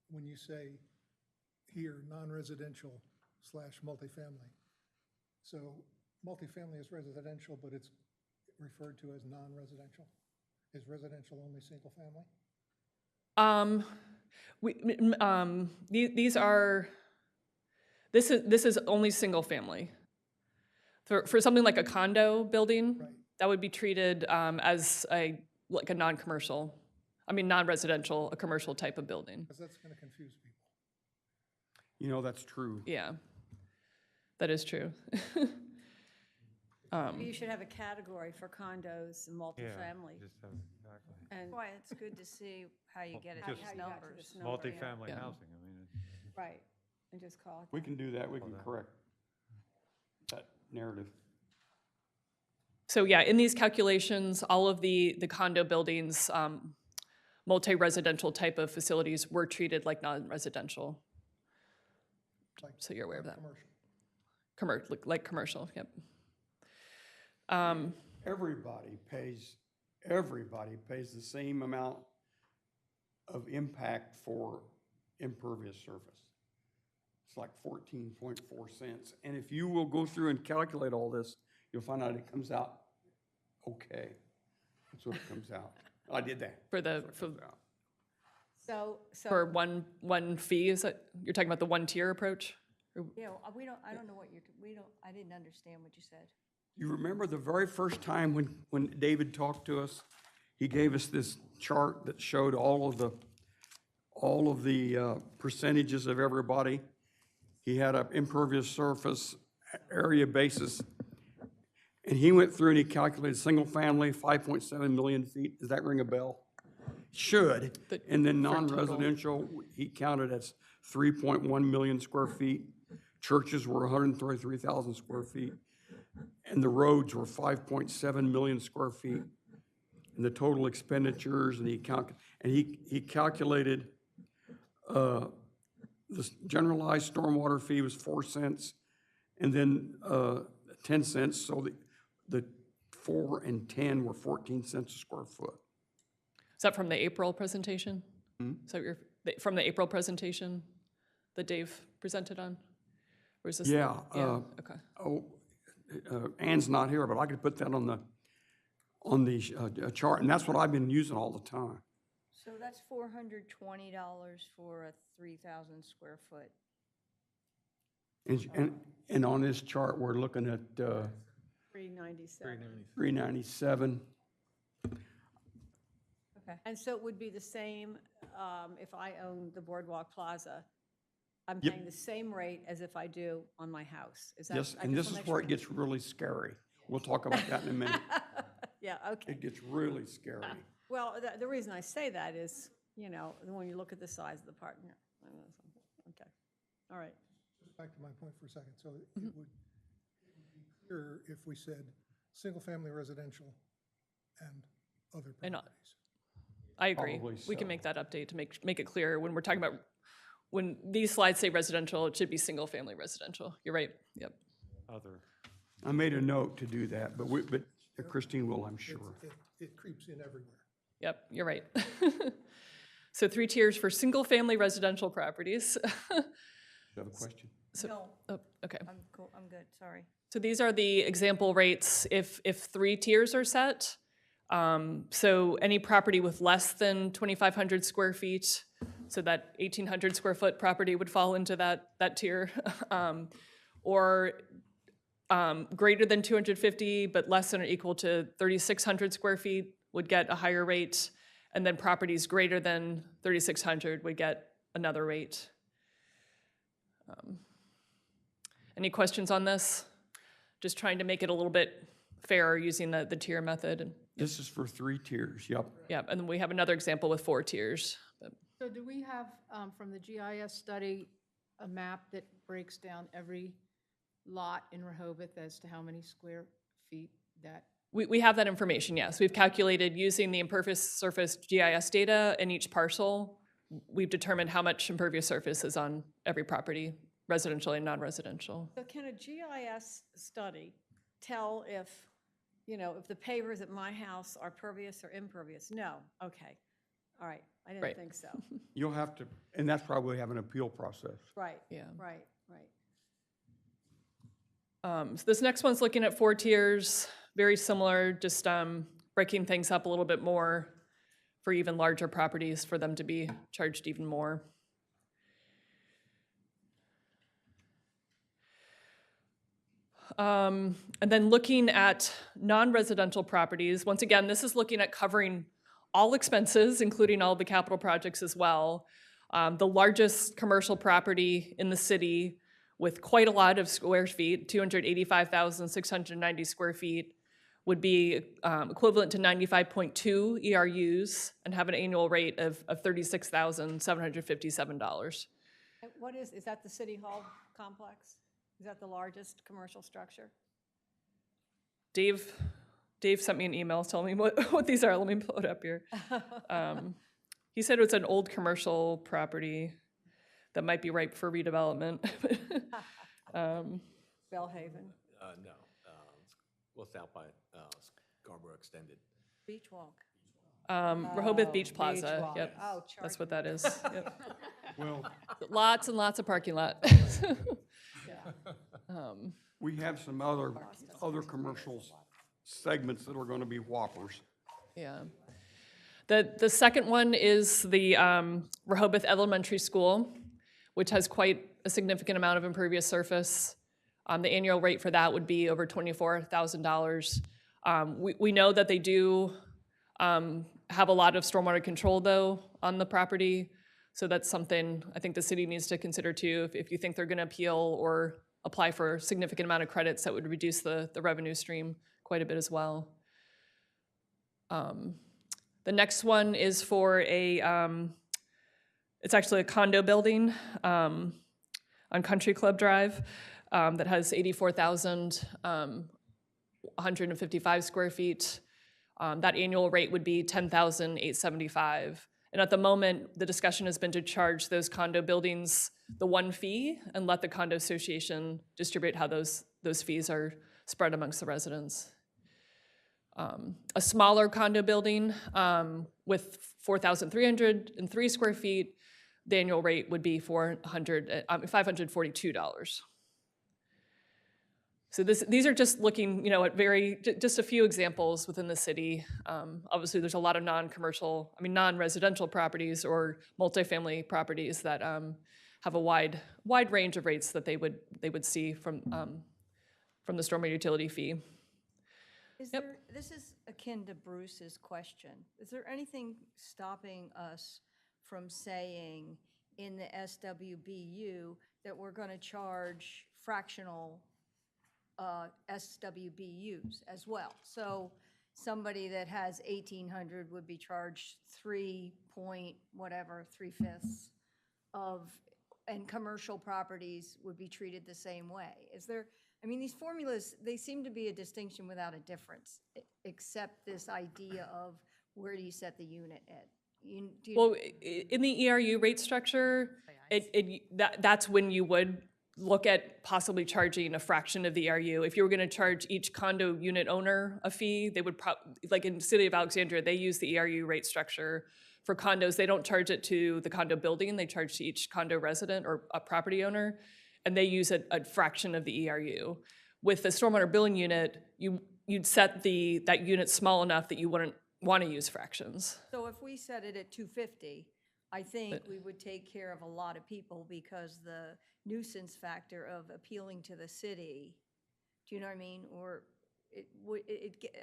When you say here, non-residential / multifamily. So multifamily is residential, but it's referred to as non-residential? Is residential only single family? This is only single family. For something like a condo building, Right. that would be treated as like a non-commercial, non-residential, a commercial type of building. Because that's going to confuse people. You know, that's true. Yeah, that is true. You should have a category for condos and multifamily. Exactly. And Why, it's good to see how you get it Just- to how these you got to numbers. this number, yeah. Multifamily Yeah. housing, Right, and just call it. We can do that. We can that. correct that narrative. So yeah, in these calculations, all of the condo buildings, multi-residential type of facilities were treated like non-residential. Like So you're aware of that. Commercial. Like commercial, yep. Everybody pays the same amount of impact for impervious surface. It's like 14.4 cents. And if you will go through and calculate all this, you'll find out it comes out okay. That's what it comes out. I did that. For That's what it comes out. So, For one fee, is that, you're talking about the one tier approach? Yeah, I don't know what I didn't understand what you said. You remember the very first time when David talked to us, he gave us this chart that showed all of the percentages of everybody. He had an impervious surface area basis, and he went through and he calculated single family, 5.7 million feet. Does that ring a bell? Should. And then non-residential, he counted as 3.1 million square feet. Churches were 133,000 square feet. And the roads were 5.7 million square feet. And the total expenditures, and he calculated the generalized stormwater fee was 4 cents, and then 10 cents, so the 4 and 10 were 14 cents a square foot. Is that from the April presentation? So from the April presentation that Dave presented on? Or is this? Yeah. Okay. Ann's not here, but I could put that on the chart, and that's what I've been using all the time. So that's $420 for a 3,000 square foot. And on this chart, we're looking at 397. 397. Okay. And so it would be the same if I own the Boardwalk Plaza. I'm Yep. paying the same rate as if I do on my house. Is that? Yes, I and just this wanna is make where sure. it gets really scary. We'll talk about that in a minute. Yeah, okay. It gets really scary. Well, the reason I say that is, when you look at the size of the partner. Okay, all right. Back to my point for a second. So it would be clearer if we said, single-family residential and other And properties. I agree. Probably We can so. make that update to make it clear when we're talking about, when these slides say residential, it should be single-family residential. You're right, yep. Other. I made a note to do that, but Christine will, I'm sure. It creeps in everywhere. Yep, you're right. So 3 tiers for single-family residential properties. You have a question? No, Oh, okay. I'm cool, I'm good, sorry. So these are the example rates if 3 tiers are set. So any property with less than 2,500 square feet, so that 1,800 square foot property would fall into that tier. Or greater than 250, but less than or equal to 3,600 square feet would get a higher rate. And then properties greater than 3,600 would get another rate. Any questions on this? Just trying to make it a little bit fairer using the tier method. This is for 3 tiers, yep. Yeah, and then we have another example with 4 tiers. But So do we have, from the GIS study, a map that breaks down every lot in Rehoboth as to how many square feet that? we have that information, yes. We've calculated using the impervious surface GIS data in each parcel. We've determined how much impervious surface is on every property, residential and non-residential. So can a GIS study tell if the pavers at my house are pervious or impervious? No, okay, all right, I didn't Right. think so. You'll have to, and that's why we have an appeal process. Right, Yeah. right. So this next one's looking at 4 tiers, very similar, just breaking things up a little bit more for even larger properties for them to be charged even more. And then looking at non-residential properties, once again, this is looking at covering all expenses, including all the capital projects as well. The largest commercial property in the city with quite a lot of square feet, 285,690 square feet, would be equivalent to 95.2 ERUs and have an annual rate of $36,757. And what is that the City Hall complex? Is that the largest commercial structure? Dave sent me an email telling me what these are. Let me pull it up here. He said it's an old commercial property that might be ripe for redevelopment. Bellhaven, No, well, it's out by Scarborough Extended. Beach Walk. Rehoboth Beach Plaza, Walk. yep. Oh, That's what that is, yep. Well, Lots and lots of parking lot. We have some other commercial segments that are going to be whoppers. Yeah. The second one is the Rehoboth Elementary School, which has quite a significant amount of impervious surface. The annual rate for that would be over $24,000. We know that they do have a lot of stormwater control, though, on the property. So that's something I think the city needs to consider, too, if you think they're going to appeal or apply for a significant amount of credits, that would reduce the revenue stream quite a bit as well. The next one is for it's actually a condo building on Country Club Drive that has 84,155 square feet. That annual rate would be $10,875. And at the moment, the discussion has been to charge those condo buildings the one fee and let the condo association distribute how those fees are spread amongst the residents. A smaller condo building with 4,303 square feet, the annual rate would be $542. So these are just looking, at just a few examples within the city. Obviously, there's a lot of non-residential properties or multifamily properties that have a wide range of rates that they would see from the stormwater utility fee. This is akin to Bruce's question. Is there anything stopping us from saying in the SWBU that we're going to charge fractional SWBUs as well? So somebody that has 1,800 would be charged 3.3/5 of, and commercial properties would be treated the same way. Is there, these formulas, they seem to be a distinction without a difference, except this idea of where do you set the unit at? Well, in the ERU rate structure, that's when you would look at possibly charging a fraction of the ERU. If you were going to charge each condo unit owner a fee, they would like in the city of Alexandria, they use the ERU rate structure. For condos, they don't charge it to the condo building, they charge to each condo resident or a property owner, and they use a fraction of the ERU. With the stormwater billing unit, you'd set that unit small enough that you wouldn't want to use fractions. So if we set it at 250, I think we would take care of a lot of people because the nuisance factor of appealing to the city, do you know what I mean? Or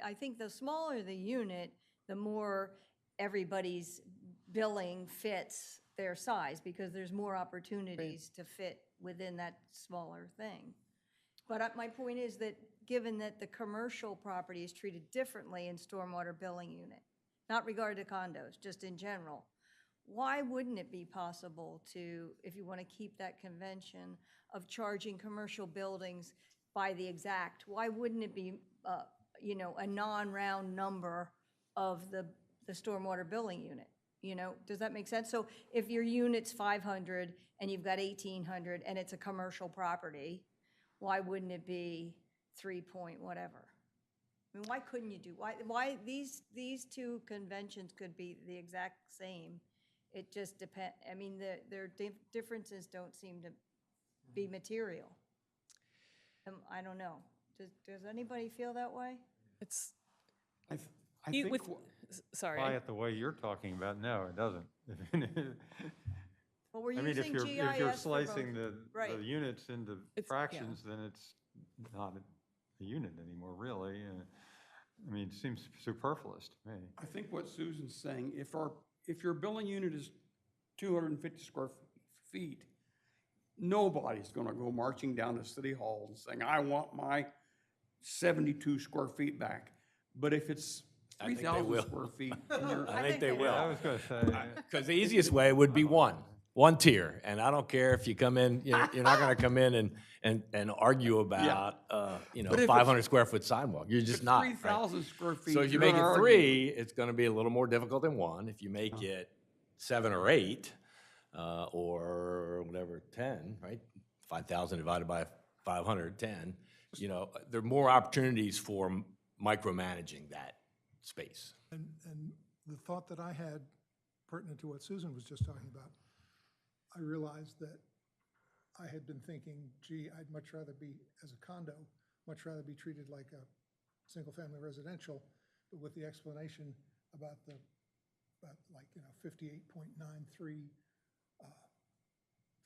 I think the smaller the unit, the more everybody's billing fits their size because there's more opportunities to fit within that smaller thing. But my point is that given that the commercial property is treated differently in stormwater billing unit, not regarded to condos, just in general, why wouldn't it be possible to, if you want to keep that convention of charging commercial buildings by the exact, why wouldn't it be, a non-round number of the stormwater billing unit? Does that make sense? So if your unit's 500 and you've got 1,800 and it's a commercial property, why wouldn't it be 3 point whatever? Why couldn't you do, why these two conventions could be the exact same? It just depends, their differences don't seem to be material. I don't know. Does anybody feel that way? It's, I think, sorry. Apply it the way you're talking about, no, it doesn't. Well, we're I mean, using if GIS you're for slicing both. the units into It's- fractions, then it's not a unit anymore, really. It seems superfluous to me. I think what Susan's saying, if your billing unit is 250 square feet, nobody's gonna go marching down to City Hall and saying, I want my 72 square feet back. But if it's I think they 3,000 will. square feet, and you're, I think they I will. was going to say, Because the easiest way would be one tier. And I don't care if you come in, you're not going to come in and argue about, But if 500 square foot sidewalk. You're just not. right? 3,000 square feet. So if you you're make it gonna argue. 3, it's going to be a little more difficult than 1. If you make it 7 or 8, or whatever, 10, right? 5,000 divided by 500, 10. There are more opportunities for micromanaging that space. And the thought that I had pertinent to what Susan was just talking about, I realized that I had been thinking, gee, I'd much rather be, as a condo, much rather be treated like a single-family residential, but with the explanation about 58.93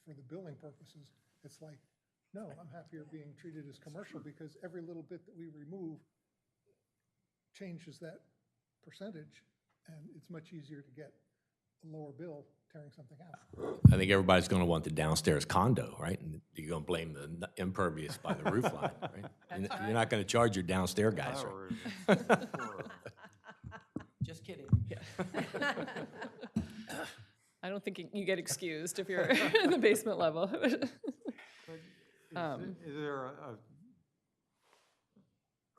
for the billing purposes, it's like, no, I'm happier being treated as commercial because every little bit that we remove changes that percentage, and it's much easier to get a lower bill tearing something out. I think everybody's gonna want the downstairs condo, right? And you're gonna blame the impervious by the roof line, right? You're not gonna charge your downstairs guys, right? Just kidding. I don't think you get excused if you're in the basement level. Is there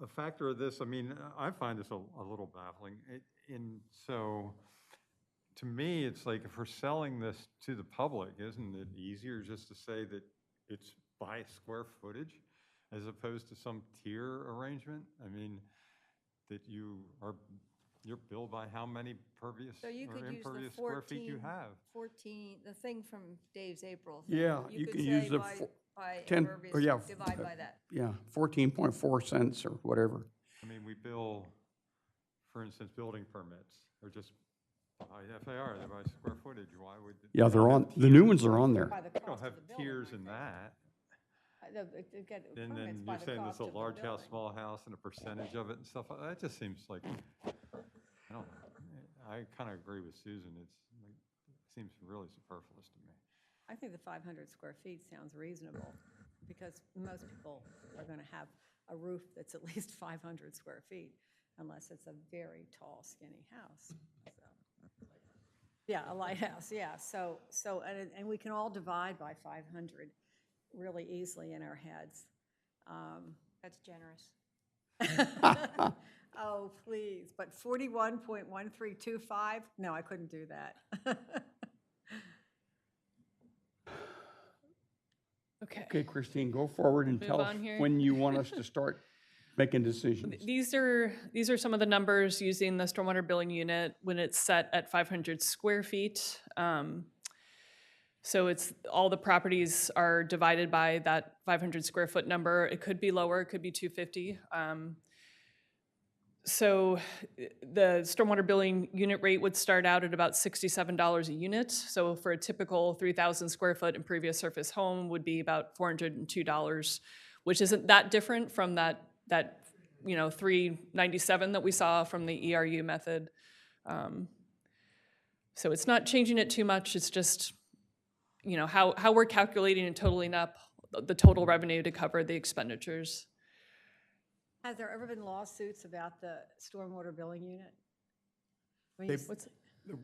a factor of this? I mean, I find this a little baffling. So, to me, it's like if we're selling this to the public, isn't it easier just to say that it's by square footage as opposed to some tier arrangement? I mean, that you're billed by how many pervious So you or could use the impervious square feet you 14, have. 14, the thing from Dave's April. thing. Yeah, you could can say use the by 10 impervious, or yeah, divide by that. Yeah, 14.4 cents or whatever. I mean, we bill, for instance, building permits, or just by FAR, they're by square footage. Why would? Yeah, they're on, the new ones are on there. By the We don't cost have of the building, tiers I in think. that. And And then you're saying there's a large house, small house, and a percentage of it and stuff. That just seems like, I don't know. I kind of agree with Susan. It seems really superfluous to me. I think the 500 square feet sounds reasonable, because most people are going to have a roof that's at least 500 square feet, unless it's a very tall, skinny house. So, yeah, a lighthouse, yeah. So, and we can all divide by 500 really easily in our heads. That's generous. Oh, please, but 41.1325? No, I couldn't do that. Okay, Christine, go forward and Move tell us on here. when you want us to start making decisions. These are some of the numbers using the stormwater billing unit when it's set at 500 square feet. So it's, all the properties are divided by that 500 square foot number. It could be lower, it could be 250. So the stormwater billing unit rate would start out at about $67 a unit. So for a typical 3,000 square foot impervious surface home would be about $402, which isn't that different from that $397 that we saw from the ERU method. So it's not changing it too much. It's just, how we're calculating and totaling up the total revenue to cover the expenditures. Has there ever been lawsuits about the stormwater billing unit? I mean, They've- What's, The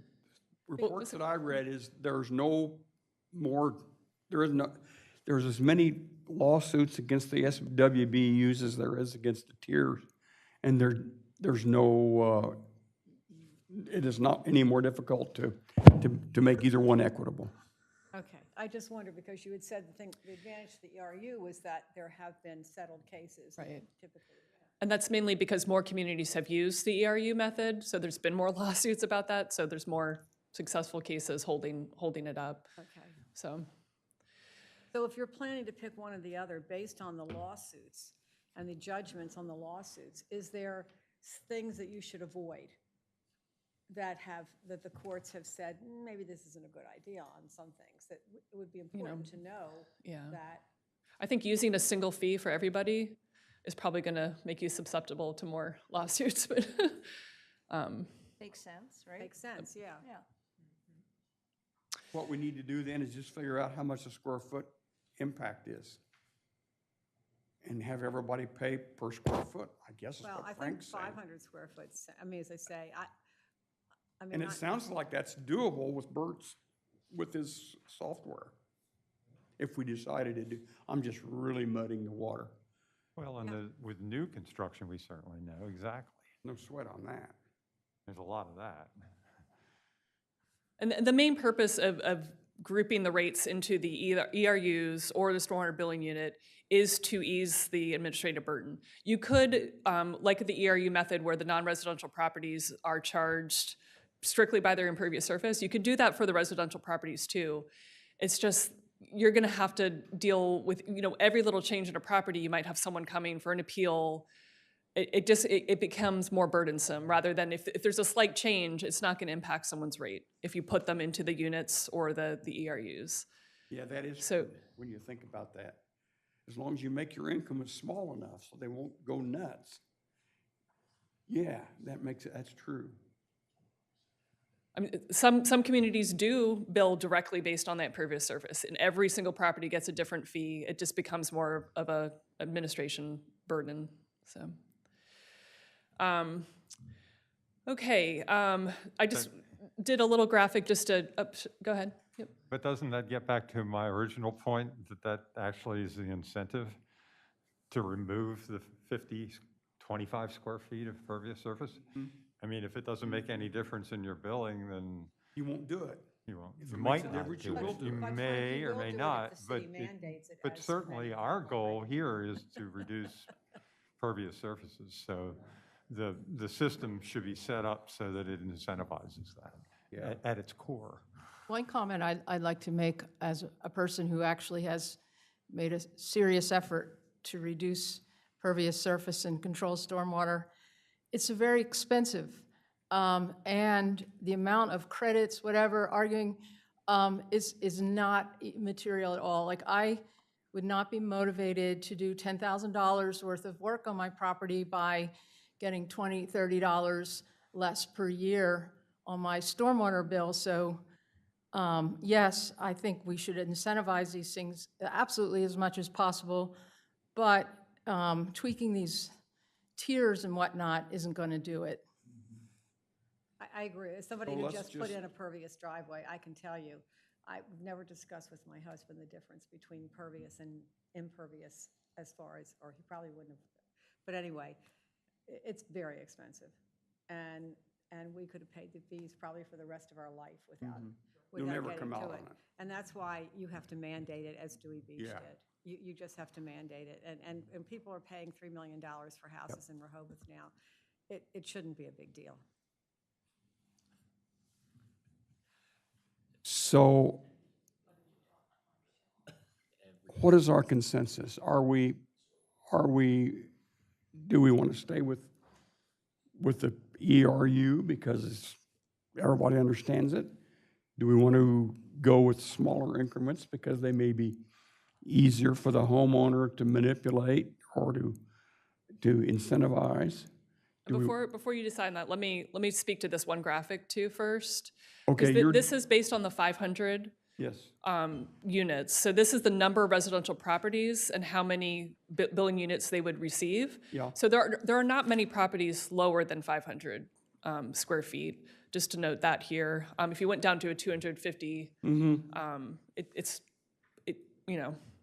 reports that I read is there's no more, there's as many lawsuits against the SWBUs as there is against the tiers. And there's no, it is not any more difficult to make either one equitable. Okay, I just wondered, because you had said the advantage to the ERU was that there have been settled cases. Right. Typically. And that's mainly because more communities have used the ERU method, so there's been more lawsuits about that, so there's more successful cases holding it up. Okay. So, So if you're planning to pick one or the other based on the lawsuits and the judgments on the lawsuits, is there things that you should avoid that the courts have said, maybe this isn't a good idea on some things, that it would be important to know yeah. that? I think using a single fee for everybody is probably gonna make you susceptible to more lawsuits, but, Makes sense, right? Makes sense, yeah. Yeah. What we need to do then is just figure out how much the square foot impact is. And have everybody pay per square foot, I guess is Well, I what think Frank's saying. 500 square foot, I mean, as I say, I mean. And it sounds like that's doable with Bert's, with his software. If we decided to do, I'm just really muddying the water. Well, and with new construction, we certainly know exactly. No sweat on that. There's a lot of that. and the main purpose of grouping the rates into the either ERUs or the stormwater billing unit is to ease the administrative burden. You could, like the ERU method where the non-residential properties are charged strictly by their impervious surface, you could do that for the residential properties too. It's just, you're gonna have to deal with, every little change in a property, you might have someone coming for an appeal. It becomes more burdensome, rather than if there's a slight change, it's not gonna impact someone's rate if you put them into the units or the ERUs. Yeah, that is So- true, when you think about that. As long as you make your increments small enough so they won't go nuts. Yeah, that's true. I mean, some communities do bill directly based on that impervious surface, and every single property gets a different fee. It just becomes more of a administration burden, so. Okay, I just did a little graphic just to, go ahead. Yep. But doesn't that get back to my original point, that actually is the incentive to remove the 25 square feet of pervious surface? I mean, if it doesn't make any difference in your billing, then You won't do it. you won't. If You it makes might a not difference, do you it. will do You it. Quite may frankly, or we'll may do it if not, the but city mandates it but as certainly many our people goal already. here is to reduce pervious surfaces. So the system should be set up so that it incentivizes that Yeah. at its core. One comment I'd like to make as a person who actually has made a serious effort to reduce pervious surface and control stormwater, it's very expensive. And the amount of credits, whatever, arguing, is not material at all. Like, I would not be motivated to do $10,000 worth of work on my property by getting $20, $30 less per year on my stormwater bill. So, yes, I think we should incentivize these things absolutely as much as possible, but tweaking these tiers and whatnot isn't going to do it. I agree. As somebody So who let's just put just- in a pervious driveway, I can tell you, I've never discussed with my husband the difference between pervious and impervious as far as, or he probably wouldn't have. But anyway, it's very expensive. And we could have paid the fees probably for the rest of our life without You'll never getting come out to on it. it. And that's why you have to mandate it, as Dewey Beach Yeah. did. You just have to mandate it. And people are paying $3 million for houses in Rehoboth now. It shouldn't be a big deal. So what is our consensus? Do we want to stay with the ERU because everybody understands it? Do we want to go with smaller increments because they may be easier for the homeowner to manipulate or to incentivize? Before you decide that, let me speak to this one graphic too first. 'Cause Okay, this is based on the 500 yes. units. So this is the number of residential properties and how many billing units they would receive. Yeah. So there are not many properties lower than 500 square feet, just to note that here. If you went down to a 250,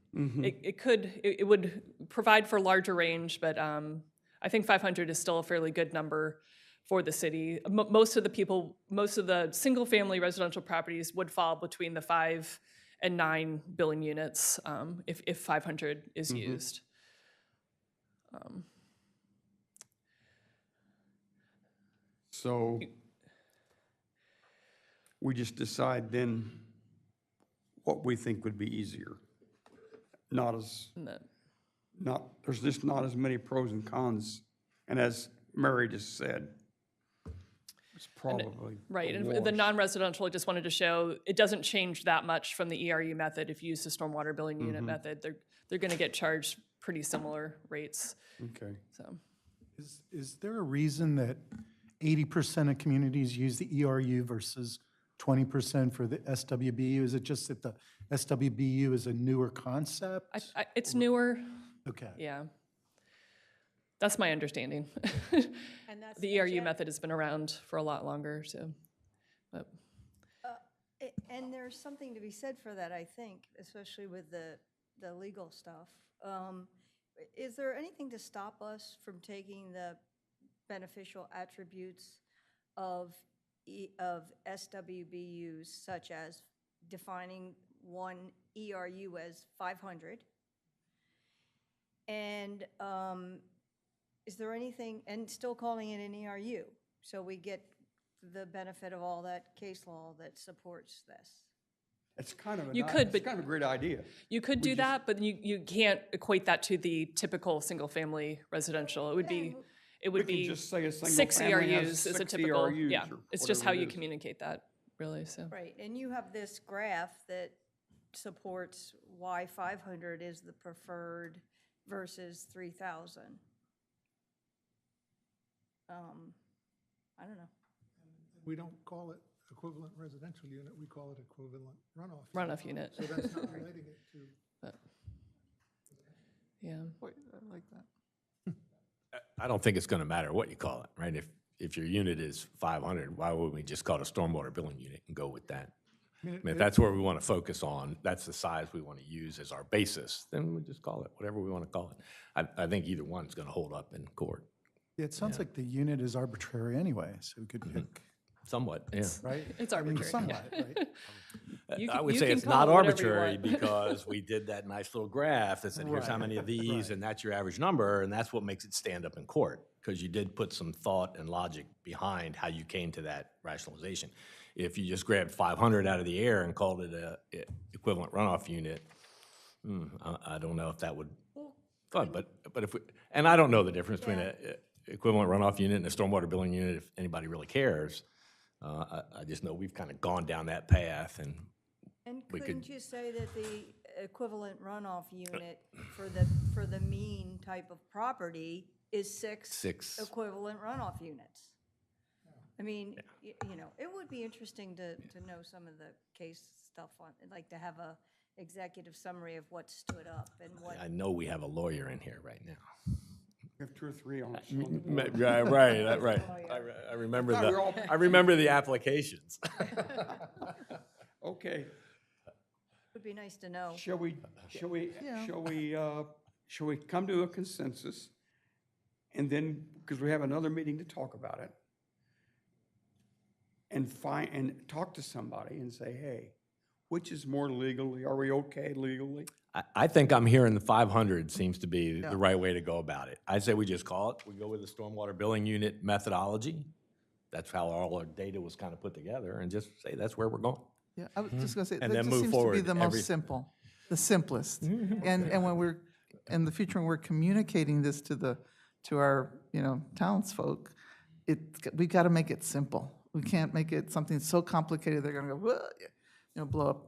it would provide for a larger range, but I think 500 is still a fairly good number for the city. Most of the single-family residential properties would fall between the 5 and 9 billing units if 500 is used. So we just decide then what we think would be easier. There's just not as many pros and cons. And as Mary just said, it's probably Right, a and the wash. non-residential, I just wanted to show, it doesn't change that much from the ERU method. If you use the stormwater billing unit method, they're gonna get charged pretty similar rates, Okay. so. Is there a reason that 80% of communities use the ERU versus 20% for the SWBU? Is it just that the SWBU is a newer concept? It's newer, Okay. yeah. That's my understanding. And that's The ERU method has been around for a lot longer, so, but. And there's something to be said for that, I think, especially with the legal stuff. Is there anything to stop us from taking the beneficial attributes of SWBUs, such as defining one ERU as 500? And is there anything, and still calling it an ERU, so we get the benefit of all that case law that supports this? It's kind of You could, it's but- kind of a great idea. You could do that, but you can't equate that to the typical single-family residential. It would We be can just say a single 6 family has ERUs is a 6 typical, ERUs yeah. or It's just how whatever it you is. communicate that, really, so. Right, and you have this graph that supports why 500 is the preferred versus 3,000. I don't know. We don't call it equivalent residential unit, we call it equivalent runoff. Runoff unit. So that's not relating it to. Yeah. Wait, I like that. I don't think it's going to matter what you call it, right? If your unit is 500, why would we just call it a stormwater billing unit and go with that? I mean, if that's where we want to focus on, that's the size we want to use as our basis, then we just call it whatever we want to call it. I think either one's going to hold up in court, Yeah, it sounds like the unit is arbitrary anyway, so we could pick, somewhat, yeah. right? It's I mean, arbitrary, yeah. somewhat, right? You I can- would you say can it's call not it whatever you arbitrary want. because we did that nice little graph that said, here's how Right, many of these, and that's your average number, and that's what makes it stand up in court, because you did put some thought and logic behind how you came to that rationalization. If you just grabbed 500 out of the air and called it a equivalent runoff unit, I don't know if that would fun, but if we, and I don't know the difference between a equivalent runoff unit and a stormwater billing unit, if anybody really cares. I just know we've kind of gone down that path, and And we could- couldn't you say that the equivalent runoff unit for the mean type of property is six equivalent runoff units? I mean, you know, it would be interesting to know some of the case stuff on, like to have a executive summary of what stood up and what. I know we have a lawyer in here right now. We have 2 or 3 on it. Right. I remember the applications. Okay, Would be nice to know. shall we come to a consensus? And then, because we have another meeting to talk about it, and talk to somebody and say, hey, which is more legally, are we okay legally? I think I'm hearing the 500 seems to be the right way to go about it. I say we just call it, we go with the stormwater billing unit methodology. That's how all our data was kind of put together, and just say that's where we're going. Yeah, I was just gonna say, And that then just move seems to be forward the every- most simple, the simplest. And when we're, in the future, when we're communicating this to our, townsfolk, we gotta make it simple. We can't make it something so complicated, they're gonna go, "Whoa," blow up,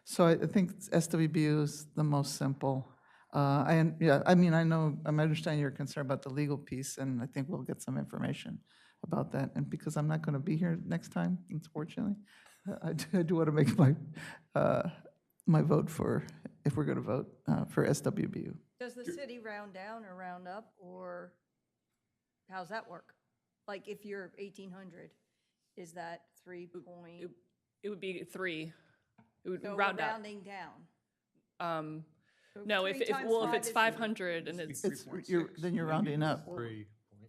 So I think SWBU is the most simple. I understand your concern about the legal piece, and I think we'll get some information about that. And because I'm not gonna be here next time, unfortunately, I do want to make my vote for, if we're gonna vote, for SWBU. Does the city round down or round up, or how's that work? Like if you're 1,800, is that 3 point? It would be 3. It would So we're round up. rounding down. No, Three if times well, if five it's is- 500 and it's, Then you're rounding up.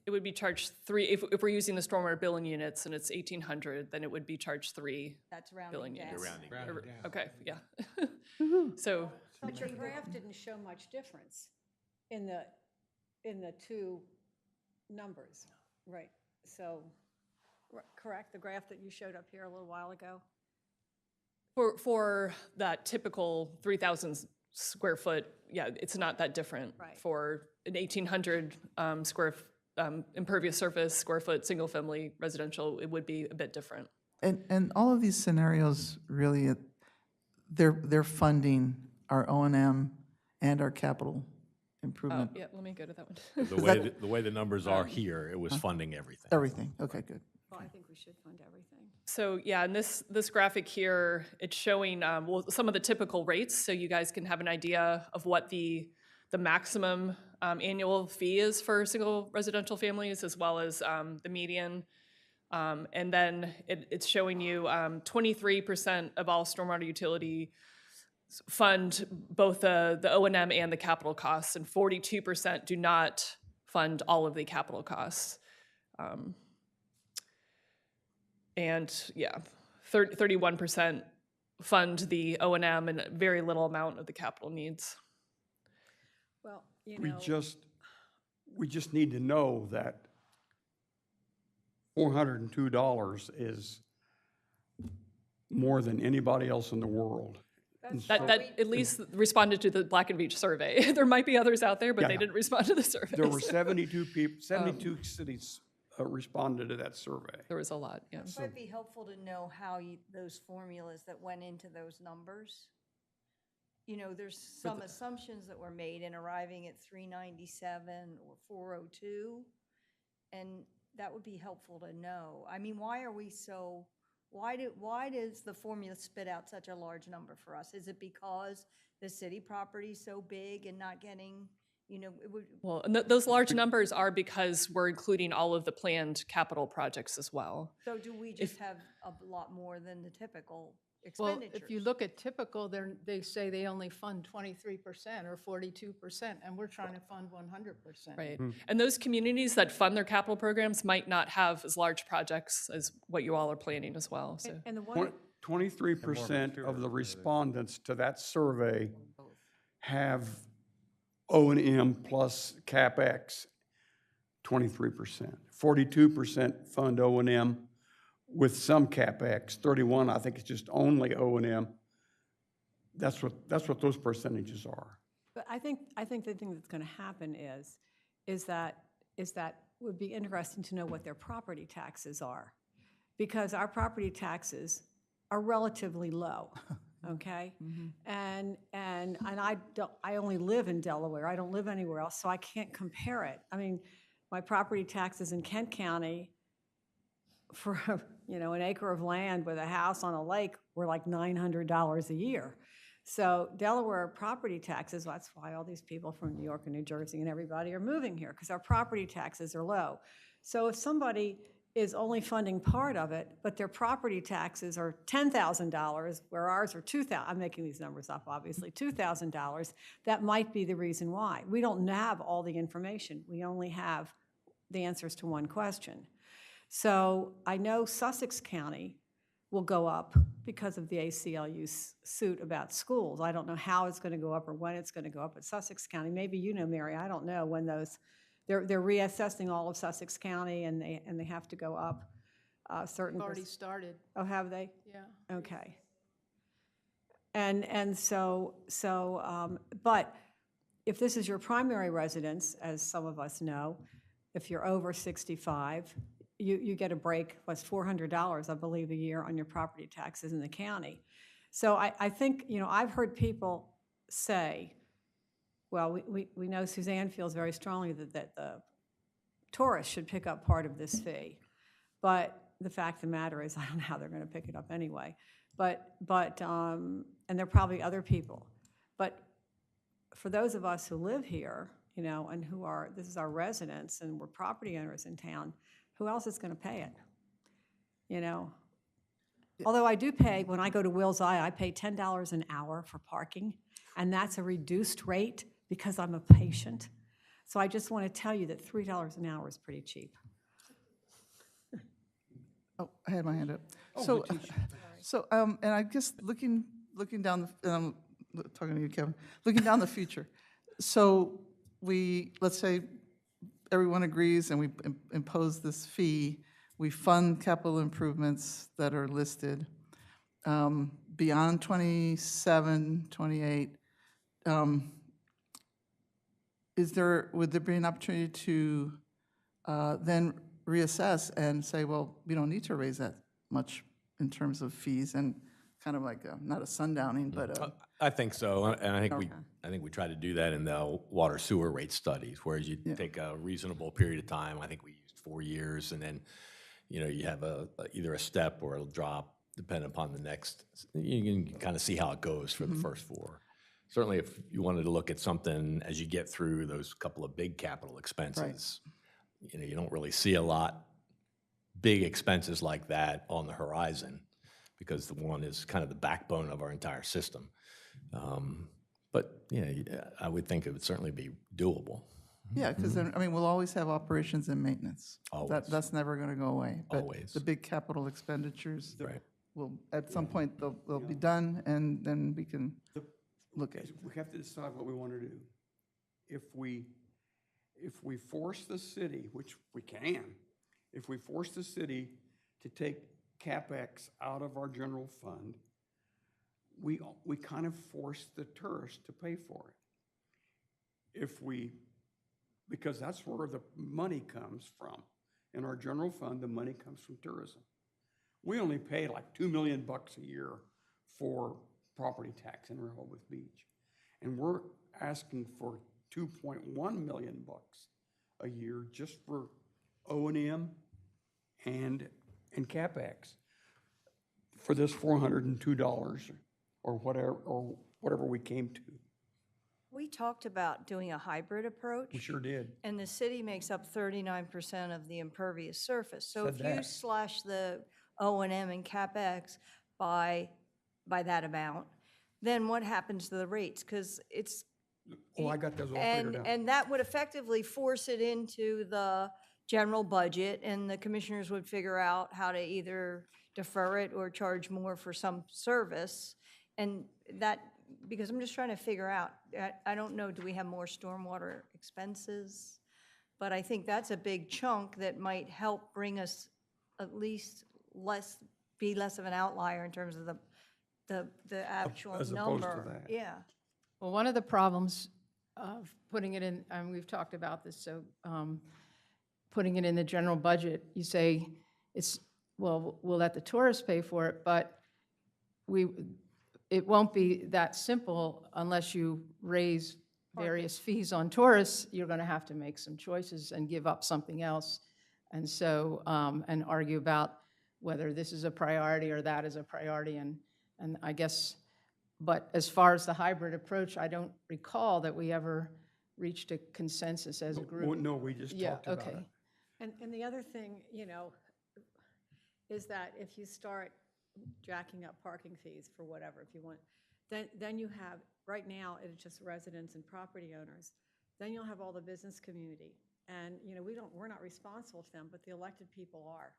it would be charged 3, if we're using the stormwater billing units and it's 1,800, then it would be charged 3 That's billing rounding down. units. Okay, yeah. So, But your graph didn't show much difference in the two numbers, right? So, correct, the graph that you showed up here a little while ago? for that typical 3,000 square foot, yeah, it's not that different. Right. For an 1,800 impervious surface, square foot, single-family residential, it would be a bit different. And all of these scenarios, really, they're funding our O&M and our capital Oh, improvement, yeah, let me go to that one. The way the numbers are here, it was funding everything. everything. Okay, good. Well, I think we should fund everything. So, yeah, and this graphic here, it's showing, well, some of the typical rates, so you guys can have an idea of what the maximum annual fee is for single residential families, as well as the median. And then it's showing you 23% of all stormwater utility fund both the O&M and the capital costs, and 42% do not fund all of the capital costs. And yeah, 31% fund the O&M and very little amount of the capital needs. Well, We just need to know that $402 is more than anybody else in the world. That at least responded to the Black and Beach survey. There might be others out there, but they Yeah. didn't respond to the survey. There were 72 people, 72 cities responded to that survey. There was a lot, yeah. It might be helpful to know how those formulas that went into those numbers, there's some assumptions that were made in arriving at 397 or 402, and that would be helpful to know. I mean, why does the formula spit out such a large number for us? Is it because the city property's so big and not getting, it would, Well, and those large numbers are because we're including all of the planned capital projects as well. so do we just have a lot more than the typical Well, expenditures? if you look at typical, they say they only fund 23% or 42%, and we're trying to fund 100%. Right. And those communities that fund their capital programs might not have as large projects as what you all are planning as well, so. And the one, 23% of the respondents to that survey have O&M plus CapEx, 23%. 42% fund O&M with some CapEx. 31, I think it's just only O&M. That's what those percentages are. but I think the thing that's going to happen is that would be interesting to know what their property taxes are, because our property taxes are relatively low, okay? And I only live in Delaware. I don't live anywhere else, so I can't compare it. I mean, my property taxes in Kent County for, an acre of land with a house on a lake were like $900 a year. So Delaware property taxes, that's why all these people from New York and New Jersey and everybody are moving here, because our property taxes are low. So if somebody is only funding part of it, but their property taxes are $10,000, where ours are $2,000, I'm making these numbers up, obviously, $2,000, that might be the reason why. We don't have all the information. We only have the answers to one question. So I know Sussex County will go up because of the ACLU's suit about schools. I don't know how it's going to go up or when it's going to go up at Sussex County. Maybe you know, Mary, I don't know when those, they're reassessing all of Sussex County, and they have to go up certain. Already started, Oh, have they? yeah. Okay. And so, but if this is your primary residence, as some of us know, if you're over 65, you get a break, what's $400, I believe, a year on your property taxes in the county. So I think, I've heard people say, well, we know Suzanne feels very strongly that the tourists should pick up part of this fee. But the fact of the matter is, I don't know how they're going to pick it up anyway. But and there are probably other people. But for those of us who live here, and this is our residence, and we're property owners in town, who else is going to pay it? Although I do pay, when I go to Will's Eye, I pay $10 an hour for parking, and that's a reduced rate because I'm a patient. So I just want to tell you that $3 an hour is pretty cheap. Oh, I had my hand up. Oh, And I guess looking down, and I'm talking to you, Kevin, looking down the future. So let's say everyone agrees and we impose this fee, we fund capital improvements that are listed. Beyond 27, 28, would there be an opportunity to then reassess and say, well, we don't need to raise that much in terms of fees, and kind of like not a sundowning, but I think so, and I think we try to do that in the water sewer rate studies, whereas you take a reasonable period of time. I think we used 4 years, and then, you have either a step or a drop, depending upon the next. You can kind of see how it goes for the first 4. Certainly, if you wanted to look at something as you get through those couple of big capital expenses, you don't really see a lot big expenses like that on the horizon, because the one is kind of the backbone of our entire system. But I would think it would certainly be doable. yeah, because then, we'll always have operations and maintenance. Always. That's never going to go away. But Always. the big capital expenditures Right. will, at some point, they'll be done, and then we can look at it. We have to decide what we want to do. If we force the city, which we can, if we force the city to take CapEx out of our general fund, we kind of force the tourist to pay for it. Because that's where the money comes from. In our general fund, the money comes from tourism. We only pay like $2 million a year for property tax in Rehoboth Beach. And we're asking for 2.1 million bucks a year just for O&M and CapEx for this $402 or whatever we came to. We talked about doing a hybrid approach. We sure did. And the city makes up 39% of the impervious surface. So Said if you that. slash the O&M and CapEx by that amount, then what happens to the rates? Because it's. Oh, I got those all figured out. And that would effectively force it into the general budget, and the commissioners would figure out how to either defer it or charge more for some service. And that, because I'm just trying to figure out, I don't know, do we have more stormwater expenses? But I think that's a big chunk that might help bring us at least be less of an outlier in terms of the actual number. As opposed to that. Yeah. Well, one of the problems of putting it in, and we've talked about this, so putting it in the general budget, you say it's, well, we'll let the tourists pay for it, but it won't be that simple unless you raise various fees on tourists. You're going to have to make some choices and give up something else. And so, and argue about whether this is a priority or that is a priority. And I guess, but as far as the hybrid approach, I don't recall that we ever reached a consensus as a group. No, we just Yeah, talked about okay. it. And the other thing, is that if you start jacking up parking fees for whatever, if you want, then you have, right now, it's just residents and property owners. Then you'll have all the business community. And, we're not responsible to them, but the elected people are.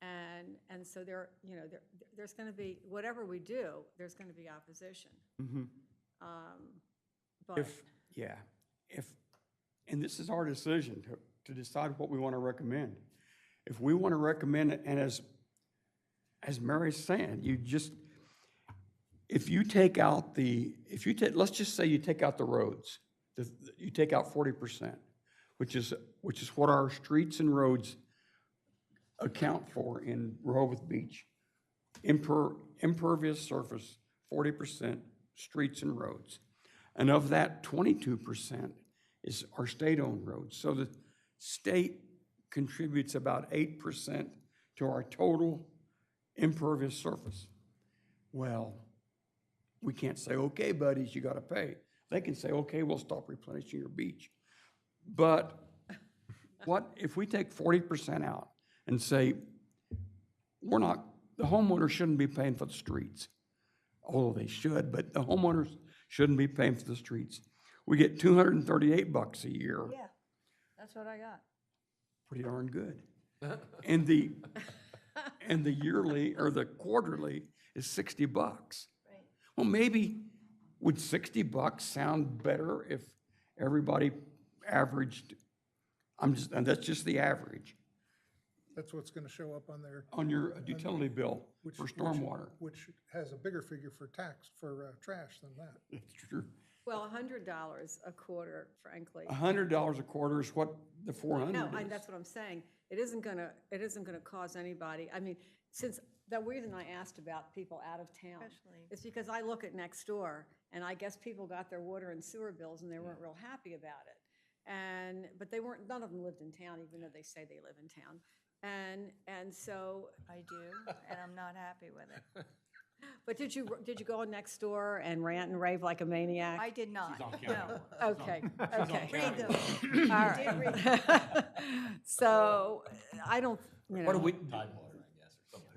And so there's going to be, whatever we do, there's going to be opposition. But And this is our decision to decide what we want to recommend. If we want to recommend it, and as Mary's saying, let's just say you take out the roads, you take out 40%, which is what our streets and roads account for in Rehoboth Beach. Impervious surface, 40%, streets and roads. And of that, 22% is our state-owned roads. So the state contributes about 8% to our total impervious surface. Well, we can't say, okay, buddies, you got to pay. They can say, okay, we'll stop replenishing your beach. But what if we take 40% out and say, the homeowners shouldn't be paying for the streets, although they should, but the homeowners shouldn't be paying for the streets. We get $238 a year. Yeah, that's what I got. Pretty darn good. And the yearly or the quarterly is $60. Right. Well, maybe would $60 sound better if everybody averaged? And that's just the average That's what's going to show up on there. on your utility bill for stormwater. Which has a bigger figure for trash than that. It's true. well, $100 a quarter, frankly. $100 a quarter is what the 400 No, is. that's what I'm saying. It isn't gonna cause anybody, I mean, since, the reason I asked about people out of town Especially- is because I look at next door, and I guess people got their water and sewer bills, and they weren't real happy about it. But none of them lived in town, even though they say they live in town. And so, I do, and I'm not happy with it. but did you go next door and rant and rave like a maniac? I did not, no. Okay, okay. Read them. All right. So, I don't, What do we,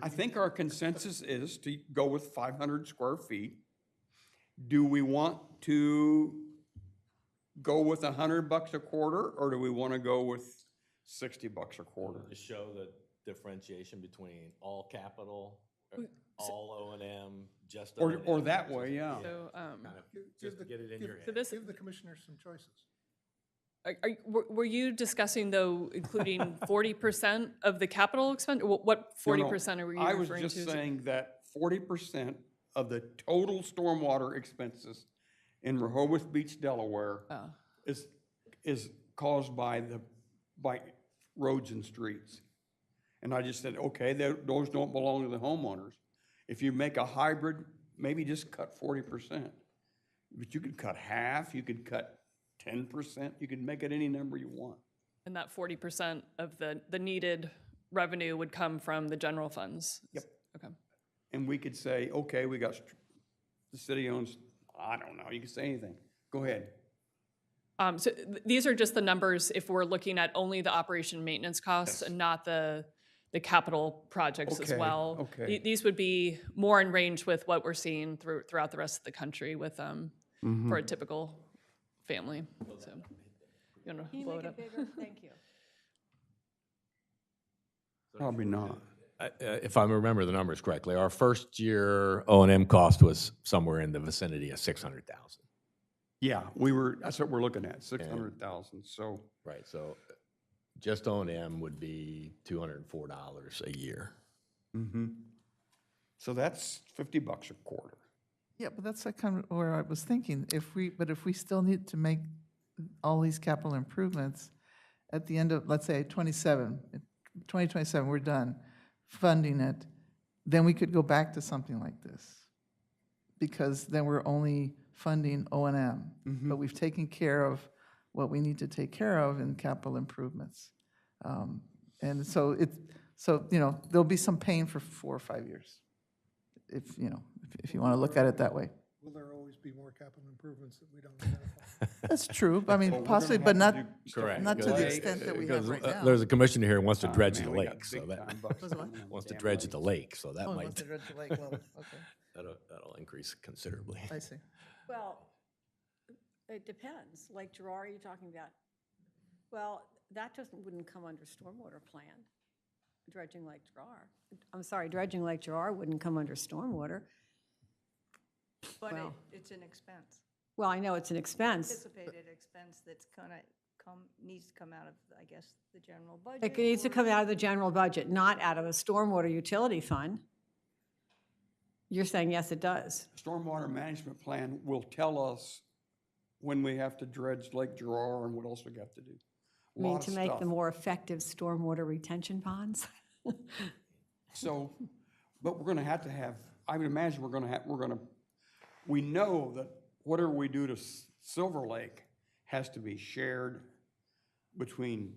I think our consensus is to go with 500 square feet. Do we want to go with $100 a quarter, or do we want to go with $60 a quarter? To show the differentiation between all capital, all O&M, just Or O&M. that way, yeah. So, Kind of just to get it in your so head. this, Give the commissioners some choices. were you discussing, though, including 40% of the capital expense? What 40% are we I was referring to? just saying that 40% of the total stormwater expenses in Rehoboth Beach, Delaware, Oh. is caused by roads and streets. And I just said, okay, those don't belong to the homeowners. If you make a hybrid, maybe just cut 40%. But you could cut half, you could cut 10%, you could make it any number you want. And that 40% of the needed revenue would come from the general funds? Yep. Okay. And we could say, okay, the city owns, I don't know, you could say anything. Go ahead. These are just the numbers if we're looking at only the operation and maintenance costs and not the capital projects as Okay, well. okay. These would be more in range with what we're seeing throughout the rest of the country with, for a typical family. So, you want to blow it up? bigger? Thank you. Probably not. If I remember the numbers correctly, our first year O&M cost was somewhere in the vicinity of 600,000. Yeah, that's what we're looking at, 600,000, so. Right, so just O&M would be $204 a year. So that's $50 a quarter. Yeah, but that's like kind of where I was thinking, if we still need to make all these capital improvements at the end of, let's say, 2027, we're done funding it, then we could go back to something like this. Because then we're only funding O&M, but we've taken care of what we need to take care of in capital improvements. And so there'll be some pain for 4 or 5 years, if you want to look at it that way. Will there always be more capital improvements that we don't identify? That's true, I mean, Well, we're possibly, gonna but have not, to do stuff Correct. not to the Because- extent that we have because, right now. There's a commissioner here who wants to Oh, dredge man, the we got lake, so big that time bucks Was what? coming on wants to damn dredge lake. the lake, so that Oh, might, wants to dredge the lake, well, okay, that'll increase considerably. I see. Well, it depends. Lake Gerard, are you talking about? Well, that wouldn't come under stormwater plan. Dredging Lake Gerard. I'm sorry, dredging Lake Gerard wouldn't come under stormwater. But Well. it's an expense, Well, I know it's an expense. anticipated expense that's gonna needs to come out of, I guess, the general budget. It needs to or- come out of the general budget, not out of the stormwater utility fund. You're saying, yes, it does. Stormwater management plan will tell us when we have to dredge Lake Gerard and what else we have to do. I mean, Lot to of make stuff. the more effective stormwater retention ponds? So, but we're gonna have to have, I would imagine we know that whatever we do to Silver Lake has to be shared between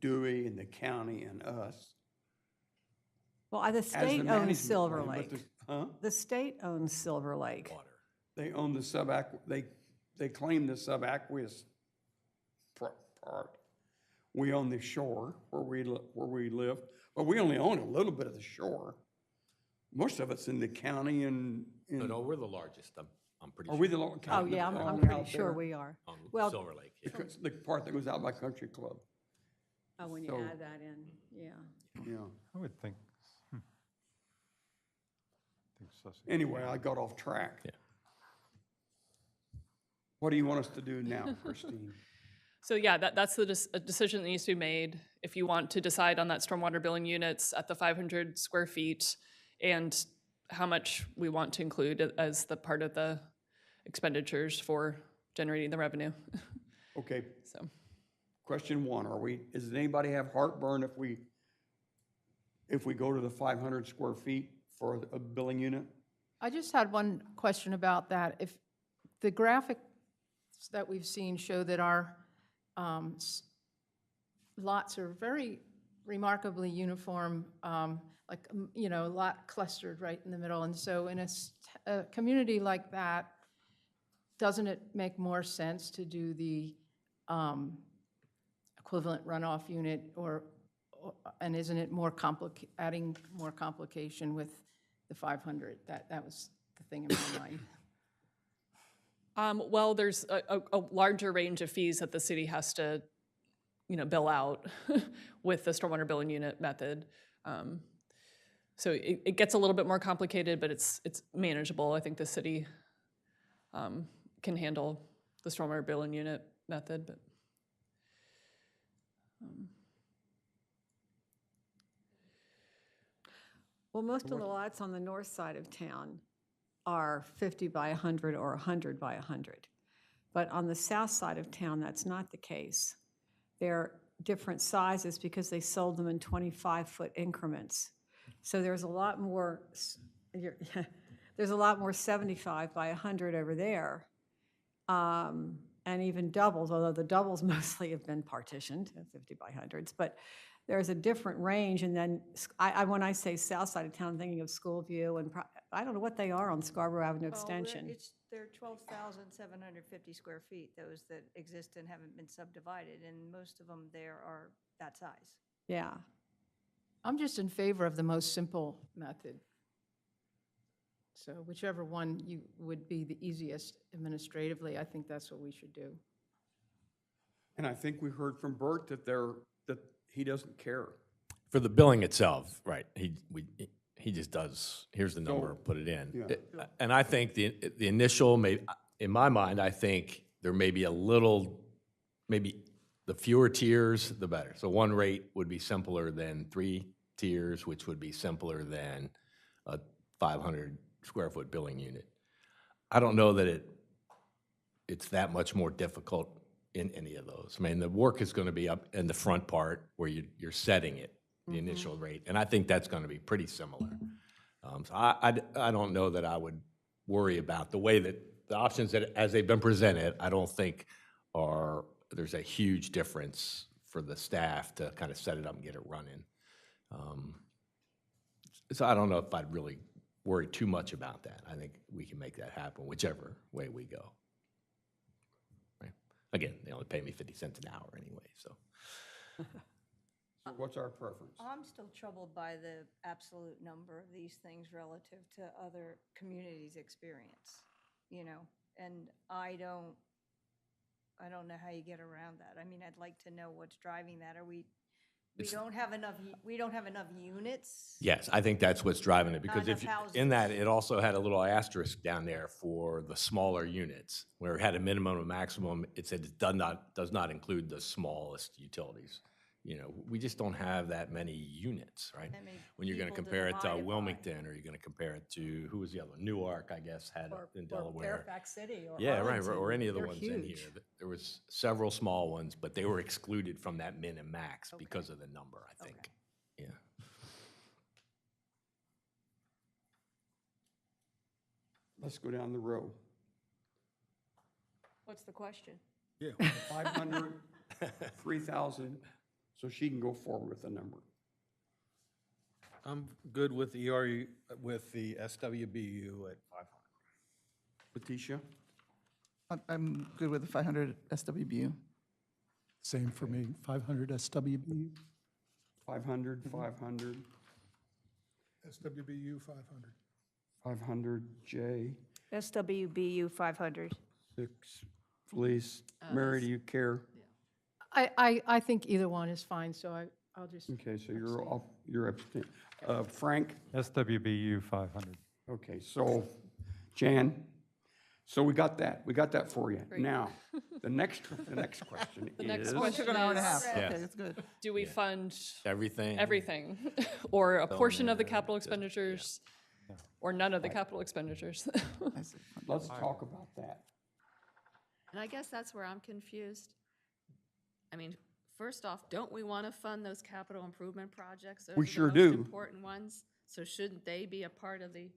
Dewey and the county and us. Well, the as the state owns management Silver plan, but Lake. Huh? The state owns Silver Lake. They own the they claim the subaqueous part. We own the shore where we live, but we only own a little bit of the shore. Most of it's in the county and No, we're the largest, I'm pretty are sure. we the lower Oh, county? yeah, I'm own pretty out sure there? we are. On Well- Silver Lake. yeah. The part that goes out by Country Club, Oh, when you So- add that in, yeah. yeah. I would think. think Sussex- Anyway, I got off track. Yeah. What do you want us to do now, Christine? So yeah, that's a decision that needs to be made. If you want to decide on that stormwater billing units at the 500 square feet and how much we want to include as the part of the expenditures for generating the revenue. Okay, So, question one, does anybody have heartburn if we go to the 500 square feet for a billing unit? I just had one question about that. If the graphics that we've seen show that our lots are very remarkably uniform, a lot clustered right in the middle. And so in a community like that, doesn't it make more sense to do the equivalent runoff unit and isn't it adding more complication with the 500? That was the thing in my mind. well, there's a larger range of fees that the city has to, bill out with the stormwater billing unit method. So it gets a little bit more complicated, but it's manageable. I think the city can handle the stormwater billing unit method, but. Well, most of the lots on the north side of town are 50 by 100 or 100 by 100. But on the south side of town, that's not the case. They're different sizes because they sold them in 25-foot increments. So there's a lot more, there's a lot more 75 by 100 over there. and even doubles, although the doubles mostly have been partitioned, 50 by 100s, but there's a different range, and then, when I say south side of town, I'm thinking of Schoolview, and I don't know what they are on Scarborough Avenue Extension. They're 12,750 square feet, those that exist and haven't been subdivided, and most of them there are that size. Yeah, I'm just in favor of the most simple method. So whichever one you would be the easiest administratively, I think that's what we should do. And I think we heard from Bert that he doesn't care. For the billing itself, right, he just does, here's the number, put it in. Yeah. And I think the initial, in my mind, I think there may be a little, maybe the fewer tiers, the better. So one rate would be simpler than 3 tiers, which would be simpler than a 500 square foot billing unit. I don't know that it's that much more difficult in any of those. I mean, the work is going to be up in the front part where you're setting it, the initial rate, and I think that's going to be pretty similar. So I don't know that I would worry about the way that the options that, as they've been presented, I don't think there's a huge difference for the staff to kind of set it up and get it running. So I don't know if I'd really worry too much about that. I think we can make that happen whichever way we go. Right? Again, they only pay me 50 cents an hour anyway, so. So what's our preference? I'm still troubled by the absolute number of these things relative to other communities' experience, and I don't know how you get around that. I mean, I'd like to know what's driving that. We don't have enough units? Yes, I think that's what's driving it, because enough in that, houses. it also had a little asterisk down there for the smaller units, where it had a minimum and maximum. It said it does not include the smallest utilities. We just don't have that many units, right? That many When you're going to people to compare it to divide it by. Wilmington, or you're going to compare it to, who was the other one? Newark, I guess, had it in Delaware. Fairfax City or Yeah, right, Arlington. or any of the They're ones in here. huge. There was several small ones, but they were excluded from that min and max because of the number, I think. Yeah. Let's go down the row. What's the question? 500, 3,000, so she can go forward with the number. I'm good with ERU, with the SWBU at 500. Letitia? I'm good with the 500 SWBU. Same for me, 500 SWBU. 500, 500, SWBU 500. 500, J, SWBU 500. 6, Felice. Mary, do you care? I think either one is fine, so I'll just, Okay, so you're abstain. Frank? SWBU 500. Okay, so Jan, so we got that for you. Now, the next question The next is, question Took an hour and a half. is, Okay, Yeah. that's good. do we fund Everything? everything? Or a portion of the there, capital just- expenditures? Or none of the capital expenditures? I see. let's talk about that. And I guess that's where I'm confused. I mean, first off, don't we want to fund those capital improvement projects? Those We are the sure most do. important ones, so shouldn't they be a part of the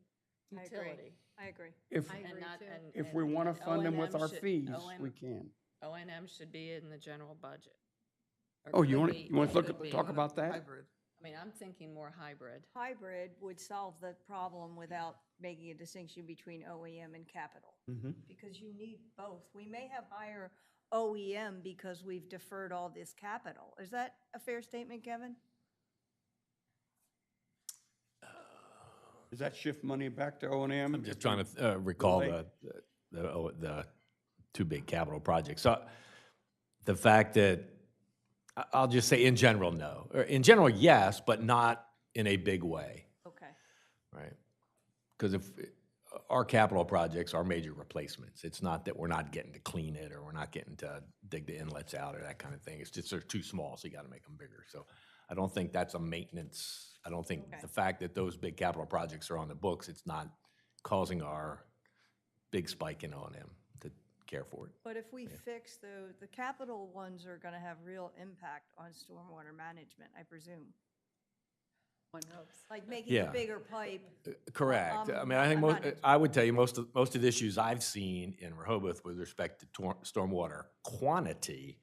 I agree. utility? I agree. If, And not- if and- we want to and fund them with O&M our should- fees, O&M we can. O&M should be in the general budget. Or Oh, you could want be- to could be. talk about that? Hybrid. I mean, I'm thinking more hybrid. Hybrid would solve the problem without making a distinction between OEM and capital. Because you need both. We may have higher OEM because we've deferred all this capital. Is that a fair statement, Kevin? Does that shift money back to O and M? I'm just trying to recall the two big capital projects. So the fact that, I'll just say in general, no. Or in general, yes, but not in a big way, Okay. right? Because if our capital projects are major replacements, it's not that we're not getting to clean it, or we're not getting to dig the inlets out or that kind of thing. It's just they're too small, so you got to make them bigger. So I don't think that's a maintenance. I don't think Okay. the fact that those big capital projects are on the books, it's not causing our big spike in O&M to care for it. But if we fix the capital ones are going to have real impact on stormwater management, I presume. One hopes. Like making a Yeah. bigger pipe. Correct. I mean, I think I'm most, not I would tell you, most of the issues I've seen in Rehoboth with respect to stormwater quantity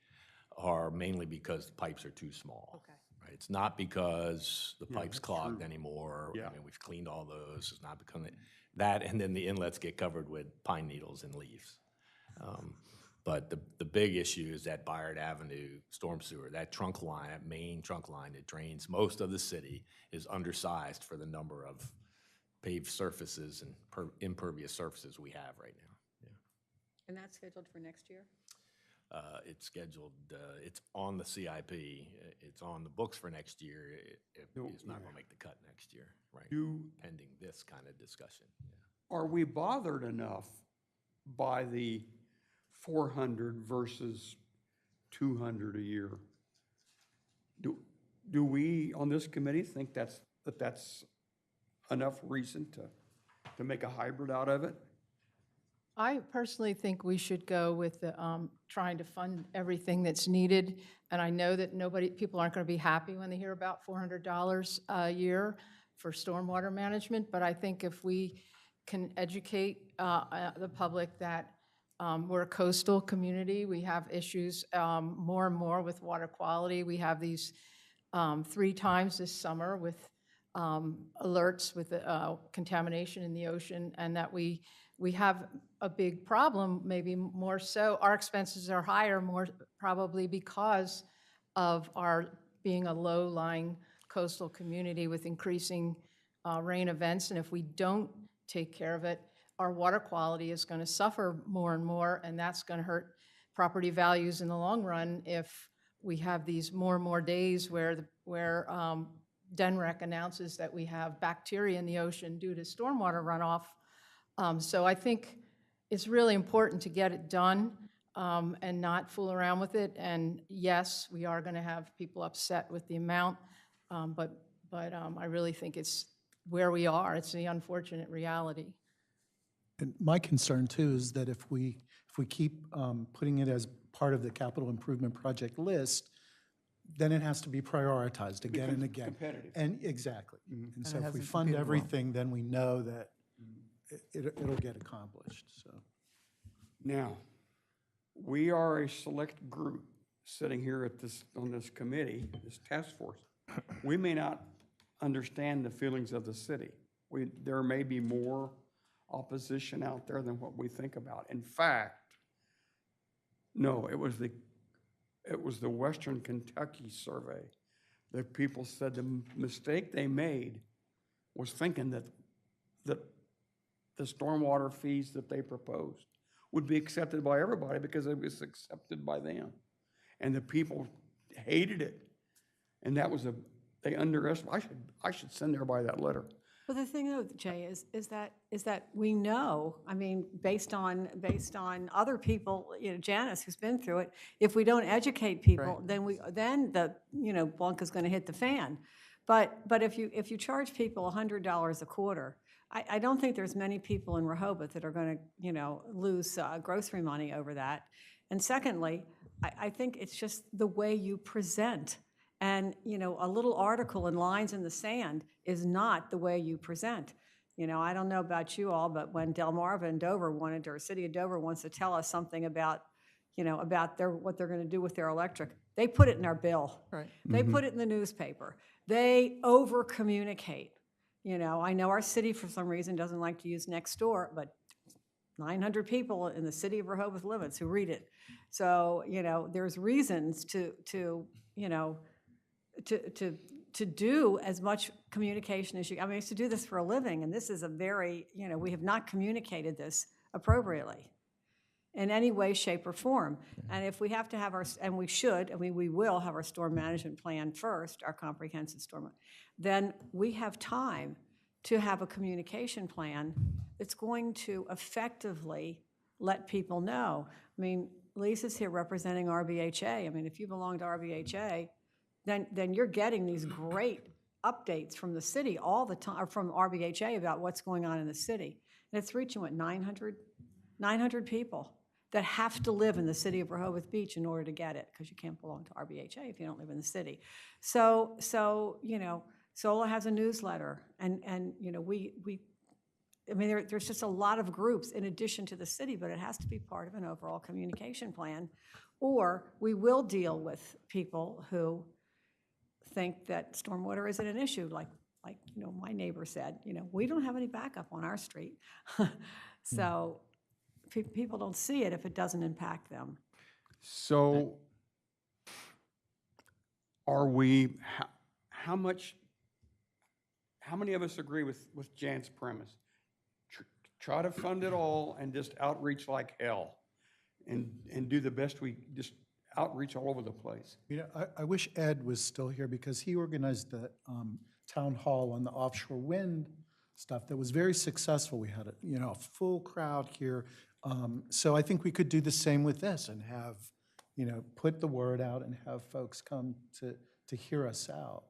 are mainly because the pipes are too small. Okay. Right? It's not because the Yeah, pipe's that's clogged true. anymore. Yeah. I mean, we've cleaned all those. It's not because that, and then the inlets get covered with pine needles and leaves. But the big issue is that Byard Avenue storm sewer, that trunk line, that main trunk line that drains most of the city is undersized for the number of paved surfaces and impervious surfaces we have right now. Yeah. And that's scheduled for next year? It's scheduled, it's on the CIP, it's on the books for next year. It's not gonna make the cut next year, right? Pending this kind of discussion. Yeah. Are we bothered enough by the 400 versus 200 a year? Do we, on this committee, think that's enough reason to make a hybrid out of it? I personally think we should go with the, trying to fund everything that's needed. And I know that people aren't going to be happy when they hear about $400 a year for stormwater management, but I think if we can educate the public that we're a coastal community, we have issues more and more with water quality. We have these 3 times this summer with alerts with contamination in the ocean, and that we have a big problem, maybe more so. Our expenses are higher, more probably because of our being a low-lying coastal community with increasing rain events. And if we don't take care of it, our water quality is going to suffer more and more, and that's going to hurt property values in the long run if we have these more and more days where DENREC announces that we have bacteria in the ocean due to stormwater runoff. So I think it's really important to get it done and not fool around with it. And yes, we are going to have people upset with the amount, but I really think it's where we are. It's the unfortunate reality. And my concern too is that if we keep putting it as part of the capital improvement project list, then it has to be prioritized again and again. Competitive. And exactly. And so it if we hasn't fund competed well. everything, then we know that it'll get accomplished, so. Now, we are a select group sitting here on this committee, this task force. We may not understand the feelings of the city. There may be more opposition out there than what we think about. In fact, no, it was the Western Kentucky survey that people said the mistake they made was thinking that the stormwater fees that they proposed would be accepted by everybody because it was accepted by them. And the people hated it. And that was they underestimated. I should send everybody that letter. Well, the thing though, Jay, is that we know, I mean, based on other people, Janice, who's been through it, if we don't educate people, then the, bunk is going to hit the fan. But if you charge people $100 a quarter, I don't think there's many people in Rehoboth that are going to, lose grocery money over that. And secondly, I think it's just the way you present. And, a little article in lines in the sand is not the way you present. I don't know about you all, but when Delmarva and Dover or City of Dover wants to tell us something about, about what they're going to do with their electric, they put it in our bill. Right. They put it in the newspaper. They over-communicate. I know our city, for some reason, doesn't like to use Nextdoor, but 900 people in the city of Rehoboth limits who read it. So, there's reasons to do as much communication as you, I used to do this for a living, and this is a very, we have not communicated this appropriately in any way, shape, or form. And if we have to have and we should, we will have our storm management plan first, our comprehensive storm, then we have time to have a communication plan that's going to effectively let people know. Lisa's here representing RBHA. If you belong to RBHA, then you're getting these great updates from the city all the time, or from RBHA about what's going on in the city. And it's reaching, 900 people that have to live in the city of Rehoboth Beach in order to get it, because you can't belong to RBHA if you don't live in the city. So Sola has a newsletter, and, you know, I mean, there's just a lot of groups in addition to the city, but it has to be part of an overall communication plan. Or we will deal with people who think that stormwater isn't an issue, like, you know, my neighbor said, you know, we don't have any backup on our street. So people don't see it if it doesn't impact them. So are we, how many of us agree with Jan's premise? Try to fund it all and just outreach like hell and do the best we, just outreach all over the place. You know, I wish Ed was still here because he organized the town hall on the offshore wind stuff that was very successful. We had a full crowd here. So I think we could do the same with this and have, put the word out and have folks come to hear us out.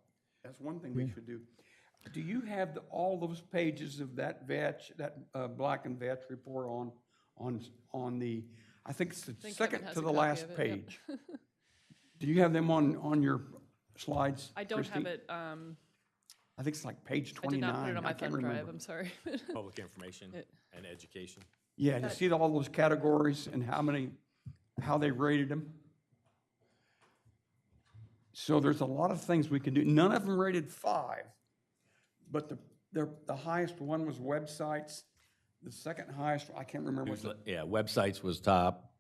That's one thing we should do. Do you have all those pages of that Black and Vetch report on the, I think it's the think second Kevin has to a the copy last of it, page? yep. Do you have them on your slides, I don't have Christie? it, I think it's like page I did 29. not put it on my I can't thumb drive, remember. I'm sorry. Public information and education. Yeah, you see all those categories and how they rated them? So there's a lot of things we can do. None of them rated 5, but the highest one was websites. The second highest, I can't remember. Yeah, websites was top,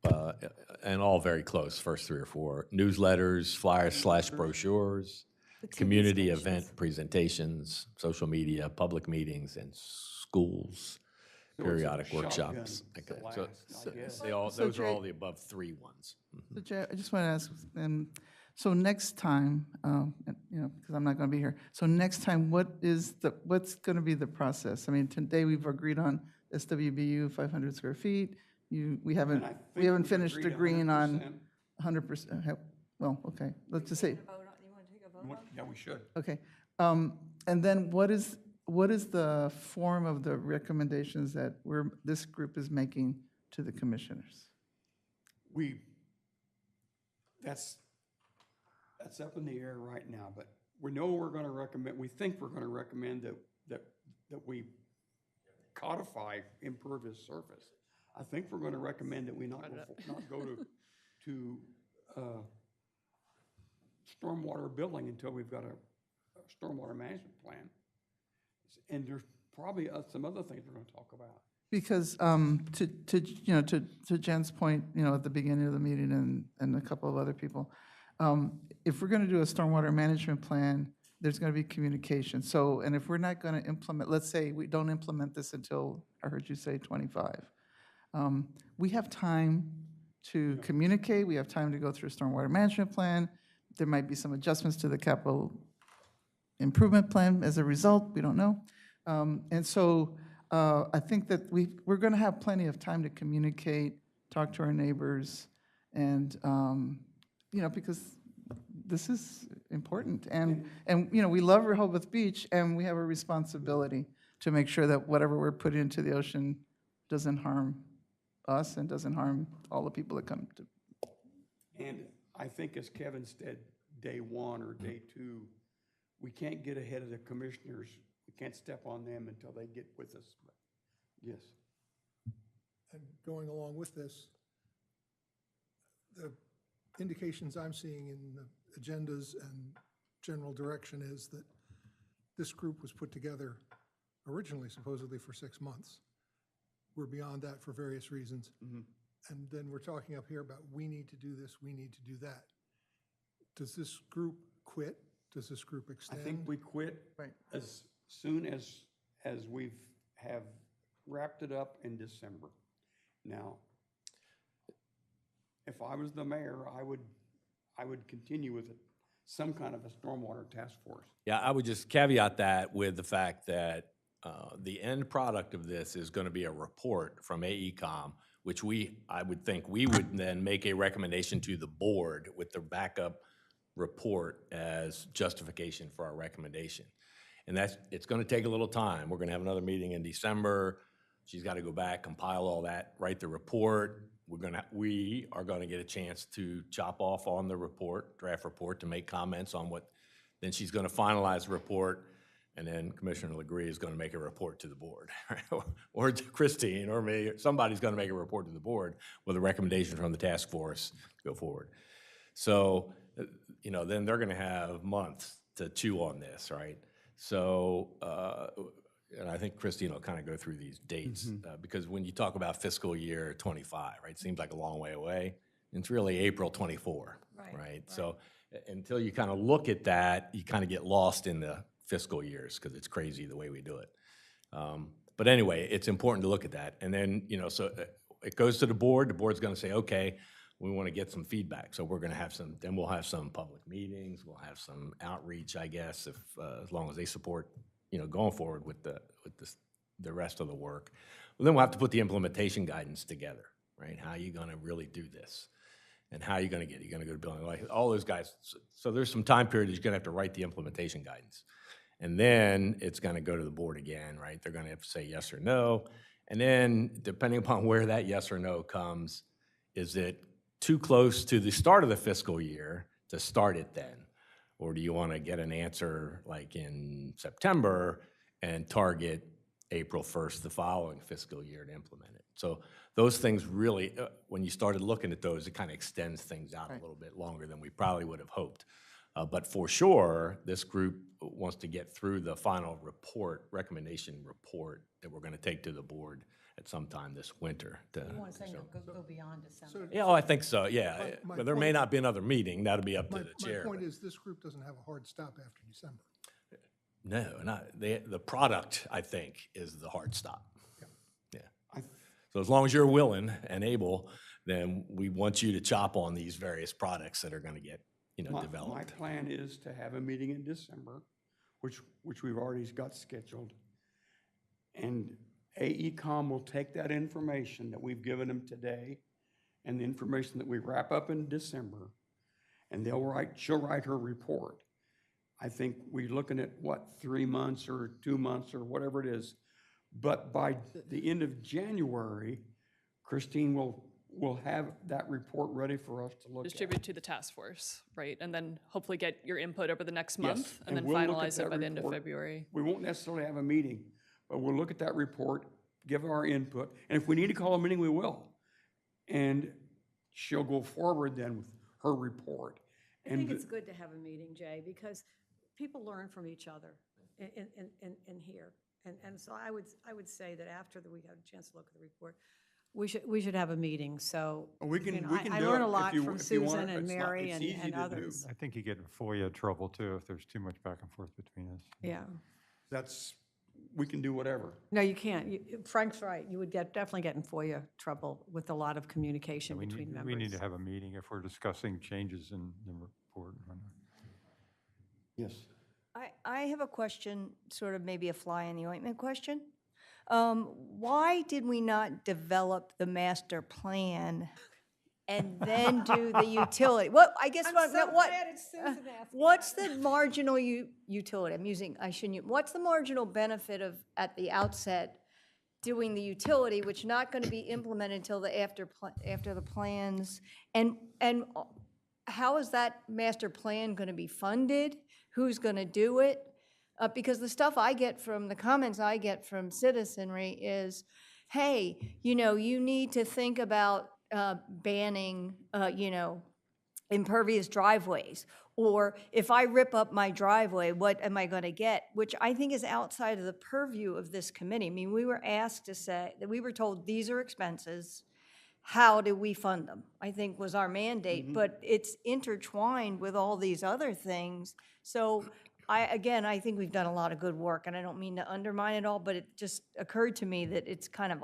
and all very close, first 3 or 4. Newsletters, flyers / brochures, community event presentations, social media, public meetings, and schools, periodic shotgun, workshops. the Okay, last, I guess. Those are all the above 3 ones. So Jay, I just want to ask, so next time, because I'm not going to be here, so next time, what's going to be the process? I mean, today we've agreed on SWBU 500 square feet. We haven't finished agreeing on 100%. Well, okay, let's just say, Yeah, we should. okay. And then what is the form of the recommendations that this group is making to the commissioners? That's up in the air right now, but we know we're going to recommend, we think we're going to recommend that we codify impervious surface. I think we're going to recommend that we not go to stormwater billing until we've got a stormwater management plan. And there's probably some other things we're going to talk about. Because to Jen's point, at the beginning of the meeting and a couple of other people, if we're going to do a stormwater management plan, there's going to be communication. So, and if we're not going to implement, let's say we don't implement this until, I heard you say 25. We have time to communicate. We have time to go through a stormwater management plan. There might be some adjustments to the capital improvement plan as a result. We don't know. And so I think that we're going to have plenty of time to communicate, talk to our neighbors, and because this is important. And we love Rehoboth Beach, and we have a responsibility to make sure that whatever we're putting into the ocean doesn't harm us and doesn't harm all the people that come to. And I think, as Kevin said, day 1 or day 2, we can't get ahead of the commissioners. We can't step on them until they get with us. But yes. And going along with this, the indications I'm seeing in the agendas and general direction is that this group was put together originally supposedly for 6 months. We're beyond that for various reasons. And then we're talking up here about we need to do this, we need to do that. Does this group quit? Does this group extend? I think we quit as soon as we have wrapped it up in December. Now, if I was the mayor, I would continue with some kind of a stormwater task force. Yeah, I would just caveat that with the fact that the end product of this is going to be a report from AECom, which I would think we would then make a recommendation to the board with the backup report as justification for our recommendation. And it's going to take a little time. We're going to have another meeting in December. She's got to go back, compile all that, write the report. We are going to get a chance to chop off on the report, draft report, to make comments on what, then she's going to finalize the report. and then Commissioner Legree is going to make a report to the board, or to Christine, or me, or somebody's going to make a report to the board with a recommendation from the task force to go forward. So, then they're going to have months to chew on this, right? So, and I think Christine will kind of go through these dates, because when you talk about fiscal year '25, right, it seems like a long way away. It's really April '24, right? So until you kind of look at that, you kind of get lost in the fiscal years, because it's crazy the way we do it. But anyway, it's important to look at that. And then, so it goes to the board. The board's going to say, okay, we want to get some feedback. So we're going to have then we'll have some public meetings. We'll have some outreach, I guess, if as long as they support, going forward with the rest of the work. Well, then we'll have to put the implementation guidance together, right? How are you going to really do this? And how are you going to get it? You're going to go to building, like all those guys. So there's some time period that you're going to have to write the implementation guidance. And then it's going to go to the board again, right? They're going to have to say yes or no. And then depending upon where that yes or no comes, is it too close to the start of the fiscal year to start it then? Or do you want to get an answer like in September and target April 1st, the following fiscal year, to implement it? So those things really, when you started looking at those, it kind of extends things out a little bit longer than we probably would have hoped. But for sure, this group wants to get through the final recommendation report that we're going to take to the board at some time this winter. You want to say go beyond December? Yeah, I think so, yeah. My But there may point- not be another meeting. That'll be up to the chair. My point but- is, this group doesn't have a hard stop after December. No, the product, I think, is the hard stop. Yeah. I- So as long as you're willing and able, then we want you to chop on these various products that are going to get, My developed. plan is to have a meeting in December, which we've already got scheduled. And AECom will take that information that we've given them today and the information that we wrap up in December, and she'll write her report. I think we're looking at, 3 months or 2 months or whatever it is. But by the end of January, Christine will have that report ready for us to look at. Distribute to the task force, right? And then hopefully get your input over the next Yes, month, and then we'll look at finalize it that by the end of report. February. We won't necessarily have a meeting, but we'll look at that report, give our input, and if we need to call a meeting, we will. And she'll go forward then with her report. I think it's good to have a meeting, Jay, because people learn from each other in here. And so I would say that after we have a chance to look at the report, we should have a meeting, so. We can do it I learn a if lot you- from if you want Susan it. and It's not- Mary it's easy and to do. others. I think you get in FOIA trouble too if there's too much back and forth between us. Yeah. We can do whatever. No, you can't. Frank's right. You would definitely get in FOIA trouble with a lot of communication We between need, members. we need to have a meeting if we're discussing changes in the report. Yes. I have a question, sort of maybe a fly in the ointment question. Why did we not develop the master plan and then do the utility? What, I guess, what's the marginal utility? What's the marginal benefit of, at the outset, doing the utility, which not going to be implemented until after the plans? And how is that master plan going to be funded? Who's going to do it? Because the stuff I get from, the comments I get from citizenry is, hey, you need to think about banning, impervious driveways. Or if I rip up my driveway, what am I going to get? Which I think is outside of the purview of this committee. I mean, we were asked to say, that we were told these are expenses. How do we fund them? I think was our mandate, but it's intertwined with all these other things. So I think we've done a lot of good work, and I don't mean to undermine it all, but it just occurred to me that it's kind of,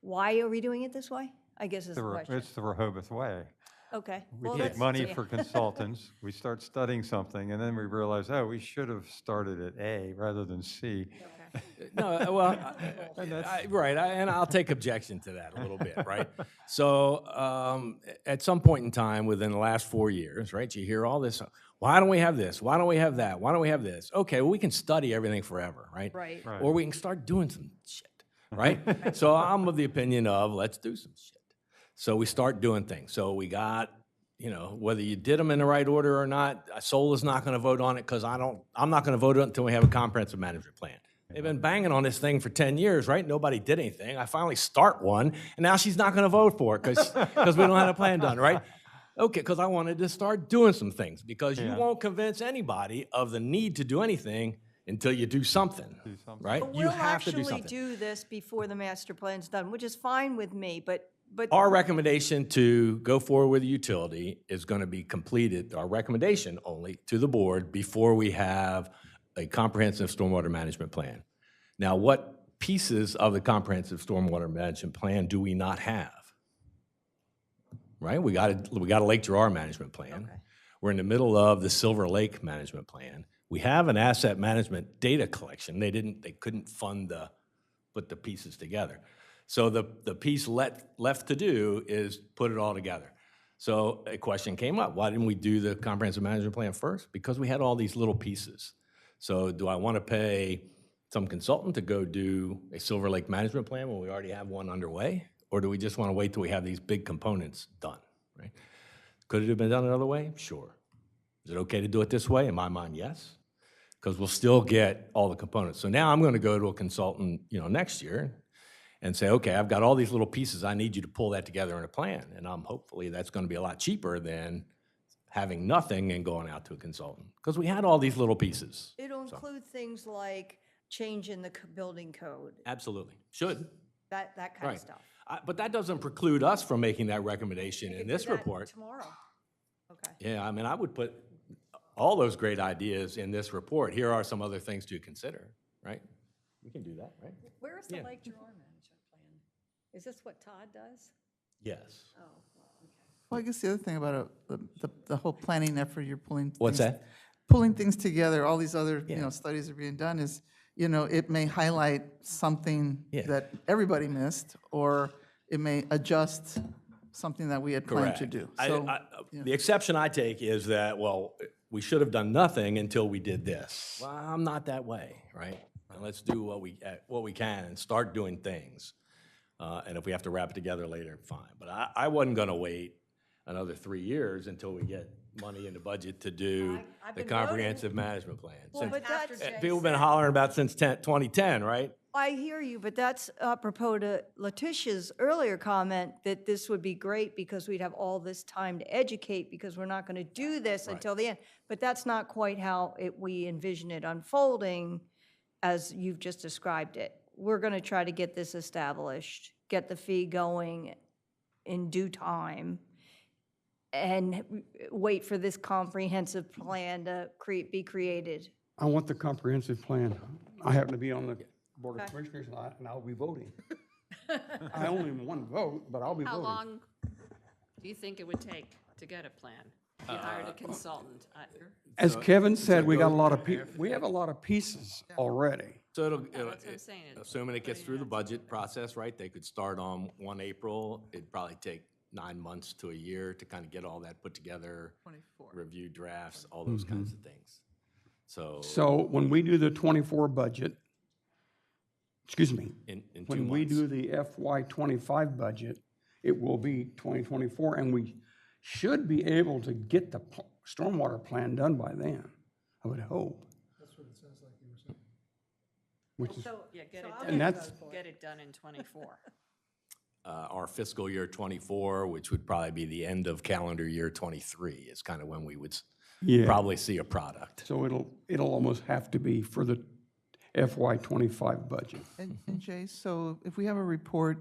why are we doing it this way? I guess is the question. It's the Rehoboth way. Okay. We well, take that's- money yeah. for consultants, we start studying something, and then we realize, oh, we should have started at A rather than C. No, well, right, and I'll take objection to that a little bit, right? So at some point in time within the last 4 years, right, you hear all this, why don't we have this? Why don't we have that? Why don't we have this? Okay, well, we can study everything forever, right? Right. Right. Or we can start doing some shit, right? So I'm of the opinion of, let's do some shit. So we start doing things. So we got you know, whether you did them in the right order or not, Sola's not going to vote on it because I'm not going to vote on it until we have a comprehensive management plan. They've been banging on this thing for 10 years, right? Nobody did anything. I finally start one, and now she's not going to vote for it because we don't have a plan done, right? Okay, because I wanted to start doing some things, because you won't convince anybody of the need to do anything until you do something, right? But You we'll have to do actually something. do this before the master plan's done, which is fine with me, but Our recommendation to go forward with a utility is going to be completed, our recommendation only, to the board before we have a comprehensive stormwater management plan. Now, what pieces of the comprehensive stormwater management plan do we not have? Right? We got a Lake Gerard management plan. We're in the middle of the Silver Lake management plan. We have an asset management data collection. They couldn't put the pieces together. So the piece left to do is put it all together. So a question came up, why didn't we do the comprehensive management plan first? Because we had all these little pieces. So do I want to pay some consultant to go do a Silver Lake management plan when we already have one underway? Or do we just want to wait till we have these big components done, right? Could it have been done another way? Sure. Is it okay to do it this way? In my mind, yes, because we'll still get all the components. So now I'm going to go to a consultant, next year and say, okay, I've got all these little pieces. I need you to pull that together in a plan. And hopefully that's going to be a lot cheaper than having nothing and going out to a consultant, because we had all these little pieces. it'll include things like change in the building code, Absolutely. Should. that kind of Right. stuff. But that doesn't preclude us from making that recommendation We in could do this that report. Tomorrow. Okay. Yeah, I mean, I would put all those great ideas in this report. Here are some other things to consider, right? We can do that, right? Where is the Yeah. Lake Gerard management plan? Is this what Todd does? Yes. Oh, well, okay. Well, I guess the other thing about the whole planning effort you're pulling. What's things- that? Pulling things together, all these other, Yeah. studies are being done is, it may highlight something Yeah. that everybody missed, or it may adjust something that we had planned to do. So, The exception I take is that, well, we should have done nothing until we did this. Well, I'm not that way, right? And let's do what we can and start doing things. And if we have to wrap it together later, fine. But I wasn't going to wait another 3 years until we get money in the budget to do I've the been comprehensive management plan. Well, Since- but that's, People have been hollering about since 2010, right? I hear you, but that's apropos to Letitia's earlier comment that this would be great because we'd have all this time to educate, because we're not going to do this until the end. But that's not quite how we envision it unfolding as you've just described it. We're going to try to get this established, get the fee going in due time, and wait for this comprehensive plan to be created. I want the comprehensive plan. I happen to be on the Board of Okay. Commissioners, and I'll be voting. I only have one vote, but I'll be How voting. long do you think it would take to get a plan? If you hired a consultant? As Kevin said, we got a lot of, we have a lot of pieces already. So that's what I'm saying. assuming it gets through the budget process, right, they could start on 1 April. It'd probably take 9 months to a year to kind of get all that put together, review drafts, all those kinds of things. So when we do the '24 budget, excuse me, in 2 when we months. do the FY '25 budget, it will be 2024, and we should be able to get the stormwater plan done by then, I would hope. That's what it sounds like you were saying. Which is, Yeah, get it I'll done. and that's, Get it done in '24. Our fiscal year '24, which would probably be the end of calendar year '23, is kind of when we would yeah. probably see a product. So it'll almost have to be for the FY '25 budget. and Jay, so if we have a report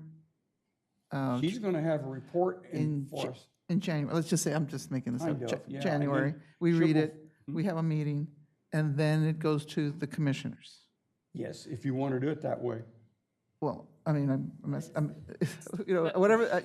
She's gonna have a report in for us. in January, let's just say, I'm just making this up, Kind of, yeah, I January, mean, we she'll read go- it, we have a meeting, and then it goes to the commissioners. Yes, if you want to do it that way. Well, I mean, I'm whatever,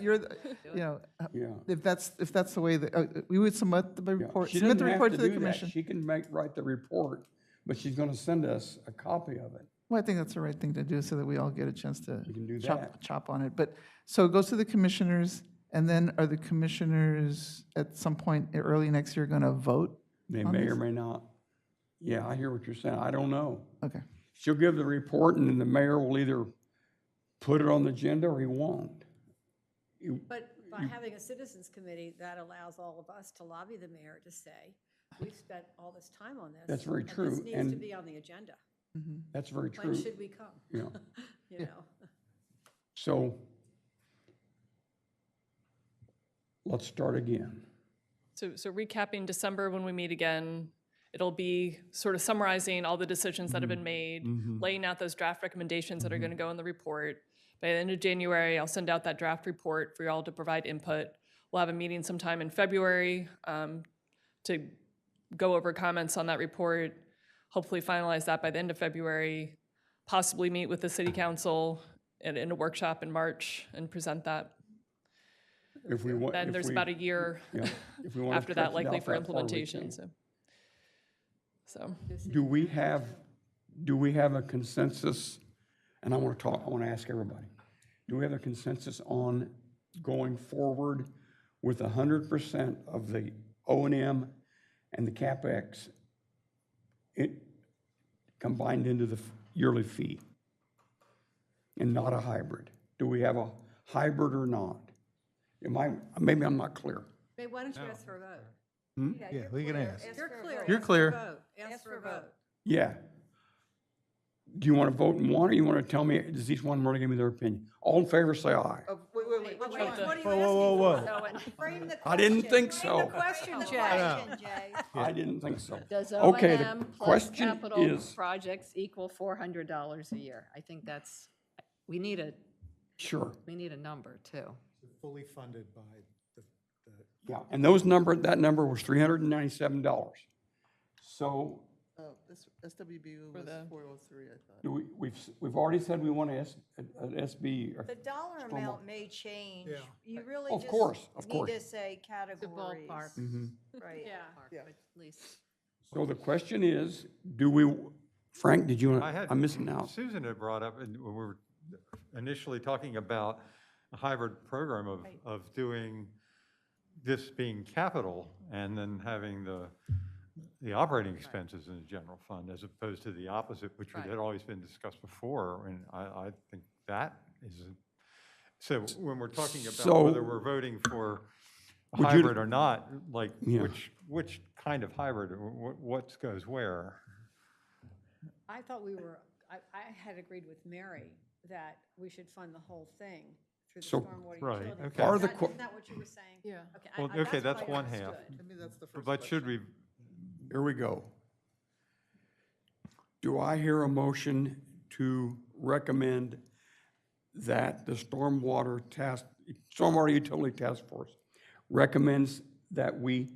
Yeah. if that's the way that, we would submit the Yeah. report, She submit the doesn't have report to the do that. commission. She can write the report, but she's gonna send us a copy of it. Well, I think that's the right thing to do, so that we all get a chance to We can do that. chop on it. But, so it goes to the commissioners, and then are the commissioners at some point early next year going to vote? They on may this? or may not. Yeah, I hear what you're saying. I don't know. Okay, She'll give the report, and then the mayor will either put it on the agenda or he won't. But By having a citizens committee, that allows all of us to lobby the mayor to say, we've spent all this time on this. That's very and true, This needs to and- be on the agenda. That's very When true. should we come? Yeah. You know? So let's start again. So recapping December when we meet again, it'll be sort of summarizing all the decisions that have been made, laying out those draft recommendations that are going to go in the report. By the end of January, I'll send out that draft report for y'all to provide input. We'll have a meeting sometime in February to go over comments on that report, hopefully finalize that by the end of February, possibly meet with the city council in a workshop in March and present that. If we want, Then if there's we- about a year yeah, if we wanna after stretch that it likely out for that far, we implementation, can. so. Do we have a consensus, and I want to ask everybody, do we have a consensus on going forward with 100% of the O&M and the CapEx combined into the yearly fee? And not a hybrid? Do we have a hybrid or not? Maybe I'm not clear. Babe, why don't you ask for a vote? Yeah, we can ask. You're clear. You're ask for a clear. vote. Ask for a vote. Yeah. Do you want to vote in one, or you want to tell me, does each one want to give me their opinion? All in favor, say aye. Wait, which What one? are you asking whoa. for? Frame the I didn't question. think Frame the so. question, Jay. I didn't think so. Does Okay, the O&M plus question capital is- projects equal $400 a year? I think that's, we need a Sure. number too. Fully funded by the Yeah, and that number was $397. So This SWBU was the- 403, I thought. we've already said we want an SB. or- The dollar amount may change. Yeah. You really Of just course. need to say The categories. ballpark. Right. Ballpark, but at least. So the question is, Frank, did you want, I'm missing out. Susan had brought up, and when we were initially talking about a hybrid program of doing this being capital and then having the operating expenses in the general fund as opposed to the opposite, which Right. had always been discussed before. And I think that is, so when we're talking about So- whether we're voting for a Would you- hybrid or not, like Yeah. which kind of hybrid, what goes where? I thought I had agreed with Mary that we should fund the whole thing through the So- stormwater Right, utility. okay. Part of the Isn't that what you were saying? Yeah. Okay, Well, I- okay, that's what I one half. understood. I mean, that's the first But should we, Here we go. Do I hear a motion to recommend that the Stormwater Utility Task Force recommends that we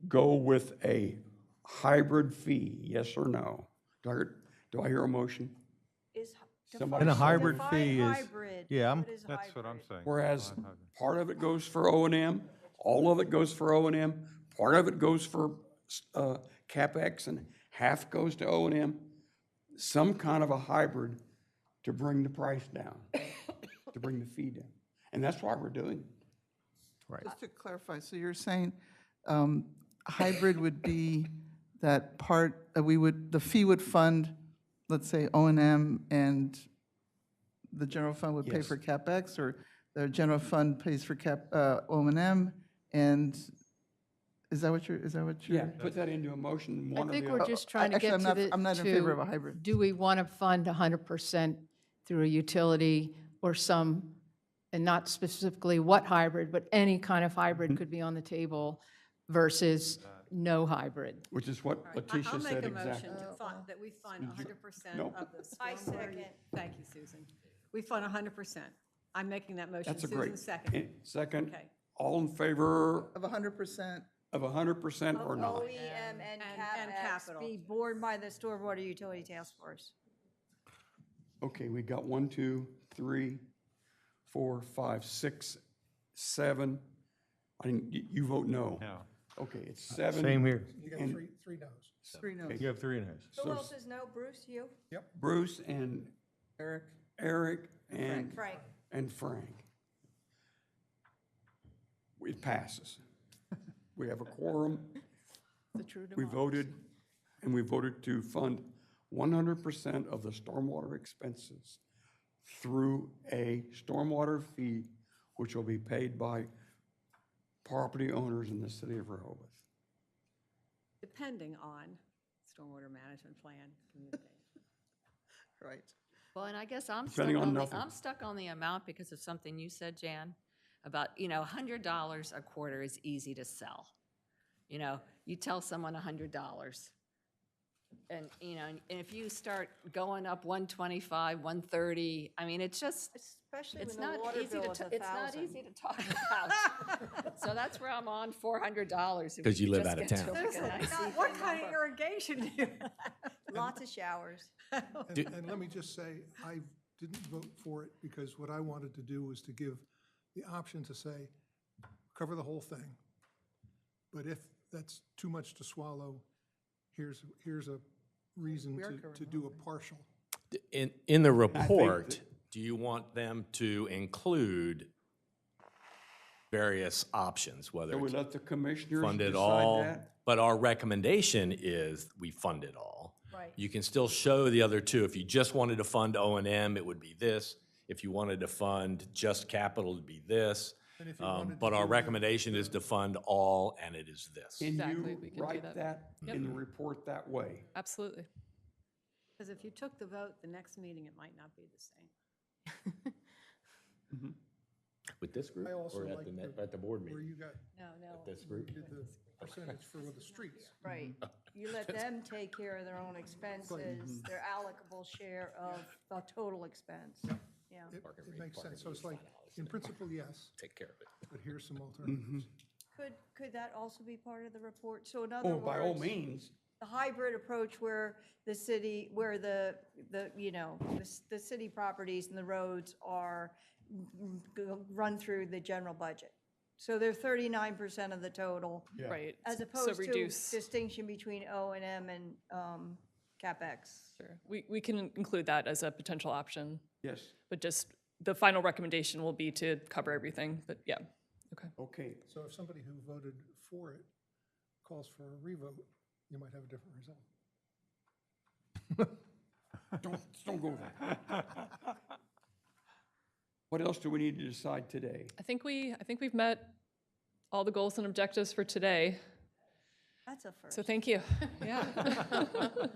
go with a hybrid fee, yes or no? Do I hear a motion? Is Somebody- And a define hybrid fee is, hybrid. yeah, What is that's what I'm hybrid? saying. Whereas Not hybrid. part of it goes for O&M, all of it goes for O&M, part of it goes for CapEx, and half goes to O&M, some kind of a hybrid to bring the price down, to bring the fee down. And that's why we're doing it. Just to clarify, so you're saying hybrid would be that part, the fee would fund, let's say, O&M, and the general fund would pay Yes. for CapEx, or the general fund pays for O&M, and is that what you're? Yeah, put that into a motion, I one or think the we're other. just trying to get Actually, to the. I'm not in favor of to, a hybrid. Do we want to fund 100% through a utility or some, and not specifically what hybrid, but any kind of hybrid could be on the table versus no hybrid? Which is what I'll Letitia make said a motion exactly. to fund, that we fund 100% Nope. of the I stormwater. second. Thank you, Susan. We fund 100%. I'm making that motion. That's a Susan, great. second. Second, Okay. all in favor Of 100%, of 100% or not? OEM and And CapEx capital. be borne by the Stormwater Utility Task Force. Okay, we got 1, 2, 3, 4, 5, 6, 7. You vote no. Yeah. Okay, it's 7. same here. You got And- three no's. 3 no's. You have 3 no's. Who So else is no? Bruce, you? Bruce and Eric? Eric and Frank. Frank. It passes. We have a quorum. The true We democracy. voted, and we voted to fund 100% of the stormwater expenses through a stormwater fee, which will be paid by property owners in the city of Rehoboth. Depending on stormwater management plan communication. Right. Well, and I guess I'm stuck Depending on on nothing. I'm stuck on the amount because of something you said, Jan, about, $100 a quarter is easy to sell. You tell someone $100. And, and if you start going up 125, 130, I mean, it's just, Especially it's when the not water easy bill to, is it's not 1,000. easy to talk about. So that's where I'm on $400. if 'Cause we you could live just out of get to, town. like, a nice What even kind of number. irrigation do you have? Lots of showers. And let me just say, I didn't vote for it because what I wanted to do was to give the option to say, cover the whole thing. But if that's too much to swallow, here's a reason to do a partial. In the report, do you want them to include various options, whether So we it's let the commissioners fund it decide all? that? But our recommendation is we fund it all. Right. You can still show the other two. If you just wanted to fund O&M, it would be this. If you wanted to fund just capital, it'd be this. And if you wanted to But our do the- recommendation is to fund all, and it is this. Can Exactly, you we can do write that. that in the report that way? Absolutely. Because if you took the vote, the next meeting, it might not be the same. With this group I also or at like the board Where meeting? you got, No, no. This where you group? did the percentage for the streets. Right. You let them take care of their own expenses, their allocable share of the total expense. Yeah. It makes sense. So it's like, in principle, yes, Take care of it. but here's some alternatives. Could that also be part of the report? So in other Oh, by all words, means. the hybrid approach where the city, where the city properties and the roads are run through the general budget. So they're 39% of the total, Right. as So opposed to reduce. distinction between O&M and CapEx. Sure. We can include that as a potential option, Yes, but just the final recommendation will be to cover everything, but yeah, okay. okay. So if somebody who voted for it calls for a revote, you might have a different result. Don't go there. What else do we need to decide today? I think we've met all the goals and objectives for today, That's a first. so thank you. Yeah.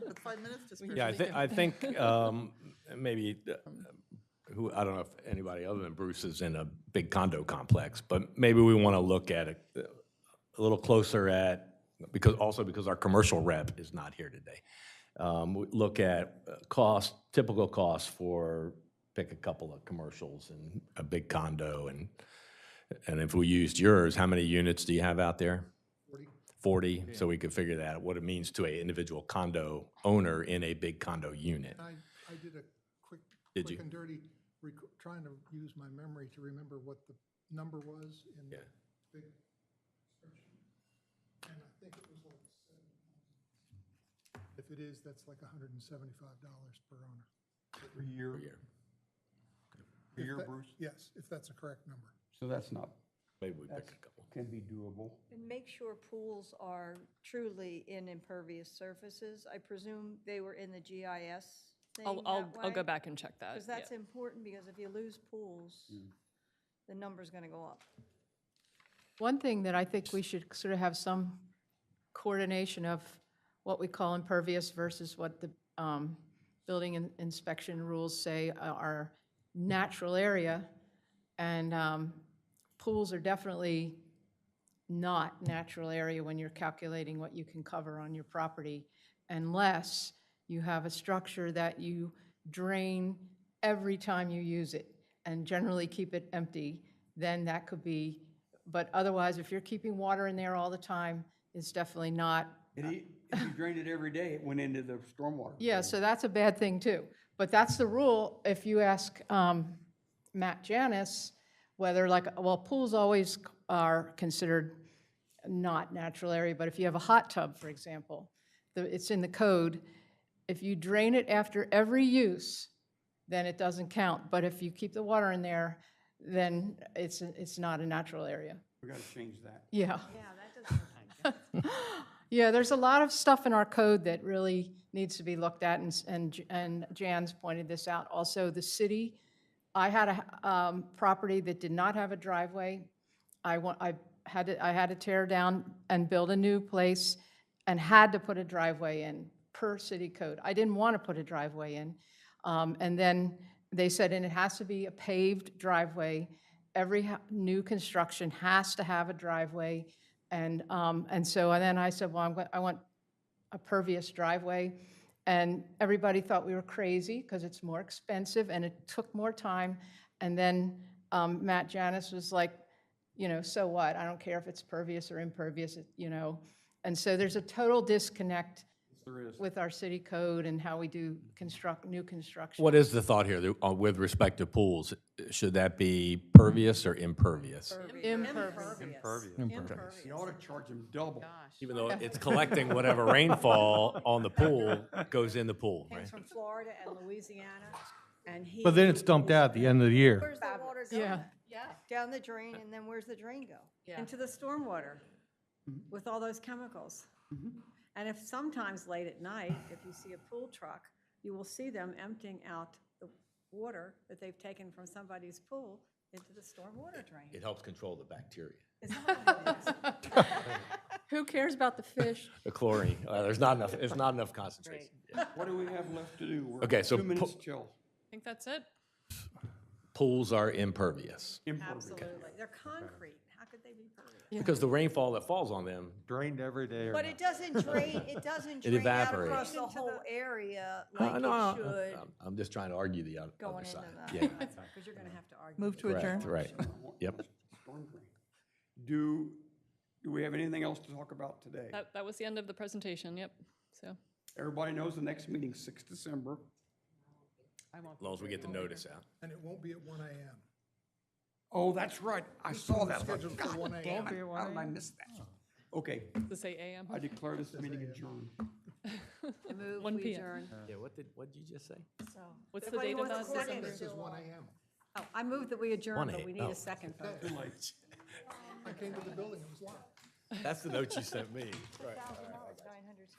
With 5 minutes, just Yeah, I think maybe, I don't know if anybody other than Bruce is in a big condo complex, but maybe we want to look at it a little closer at, because our commercial rep is not here today. We look at typical costs for, pick a couple of commercials and a big condo, and if we used yours, how many units do you have out there? 40, so we could figure that out, what it means to an individual condo owner in a big condo unit. I did a quick Did you? and dirty, trying to use my memory to remember what the number was in the Yeah. big spreadsheet. And I think it was like 7,000. If it is, that's like $175 per owner. Per year, Per year. per If year, that- Bruce? Yes, if that's a correct number. So that's not, Maybe we that's, pick a couple. can be doable. And make sure pools are truly in impervious surfaces. I presume they were in the GIS thing I'll go back and check that. Because yeah. that's important, because if you lose pools, the number's gonna go up. One thing that I think we should sort of have some coordination of what we call impervious versus what the building inspection rules say are natural area. And pools are definitely not natural area when you're calculating what you can cover on your property, unless you have a structure that you drain every time you use it and generally keep it empty, then that could be, but otherwise, if you're keeping water in there all the time, it's definitely not. If you drained it every day, it went into the stormwater. Yeah, so that's a bad thing too. But that's the rule. If you ask Matt Janis, whether pools always are considered not natural area, but if you have a hot tub, for example, it's in the code. If you drain it after every use, then it doesn't count. But if you keep the water in there, then it's not a natural area. We gotta change that. Yeah. Yeah, that doesn't. Yeah, there's a lot of stuff in our code that really needs to be looked at, and Jan's pointed this out. Also, the city I had a property that did not have a driveway. I had to tear down and build a new place and had to put a driveway in per city code. I didn't want to put a driveway in. And then they said, and it has to be a paved driveway. Every new construction has to have a driveway. And then I said, well, I want a pervious driveway. And everybody thought we were crazy because it's more expensive and it took more time. And then Matt Janis was like, so what? I don't care if it's pervious or impervious, And so there's a total disconnect with our city code and how we do new construction. What is the thought here with respect to pools? Should that be pervious or impervious? Impervious. Impervious. You ought to charge them double. Even though it's collecting whatever rainfall on the pool goes in the pool, right? He's from Florida and Louisiana, and he. But then it's dumped out at the end of the year. Where's the water go? Yeah. Down the drain, and then where's the drain go? Into the stormwater with all those chemicals. And if sometimes late at night, if you see a pool truck, you will see them emptying out the water that they've taken from somebody's pool into the stormwater drain. It helps control the bacteria. Isn't that what it is? Who cares about the fish? The chlorine, there's not enough, it's not enough concentration. Yeah. What do we have left to do? We're Okay, so 2 minutes till. I think that's it. Pools are impervious Absolutely. They're concrete. How could they be pervious? because the rainfall that falls on them, Drained every day or But not? it doesn't drain, it doesn't It drain out evaporates. across the whole area like no, it should. I'm just trying to argue the other Going into side. that. Yeah, Because you're going to have to argue. Move to adjourn. right, yep. Storm drain. Do we have anything else to talk about today? That was the end of the presentation, yep, so. Everybody knows the next meeting's 6 December. As long as we get the notice out. And it won't be at 1 AM. Oh, that's right. I saw that. Scheduled for 1 Damn AM. it, how did I miss that? Okay, To say AM? I declare this meeting adjourned. I move 1 we p.m. adjourn. Yeah, what did you just say? What's the Everybody date of wants that? a second. This is 1 AM. Oh, I move that we adjourn, 1 but we need a.m. a second vote. Too late. I came to the building, it was locked. That's the note you sent me. Right.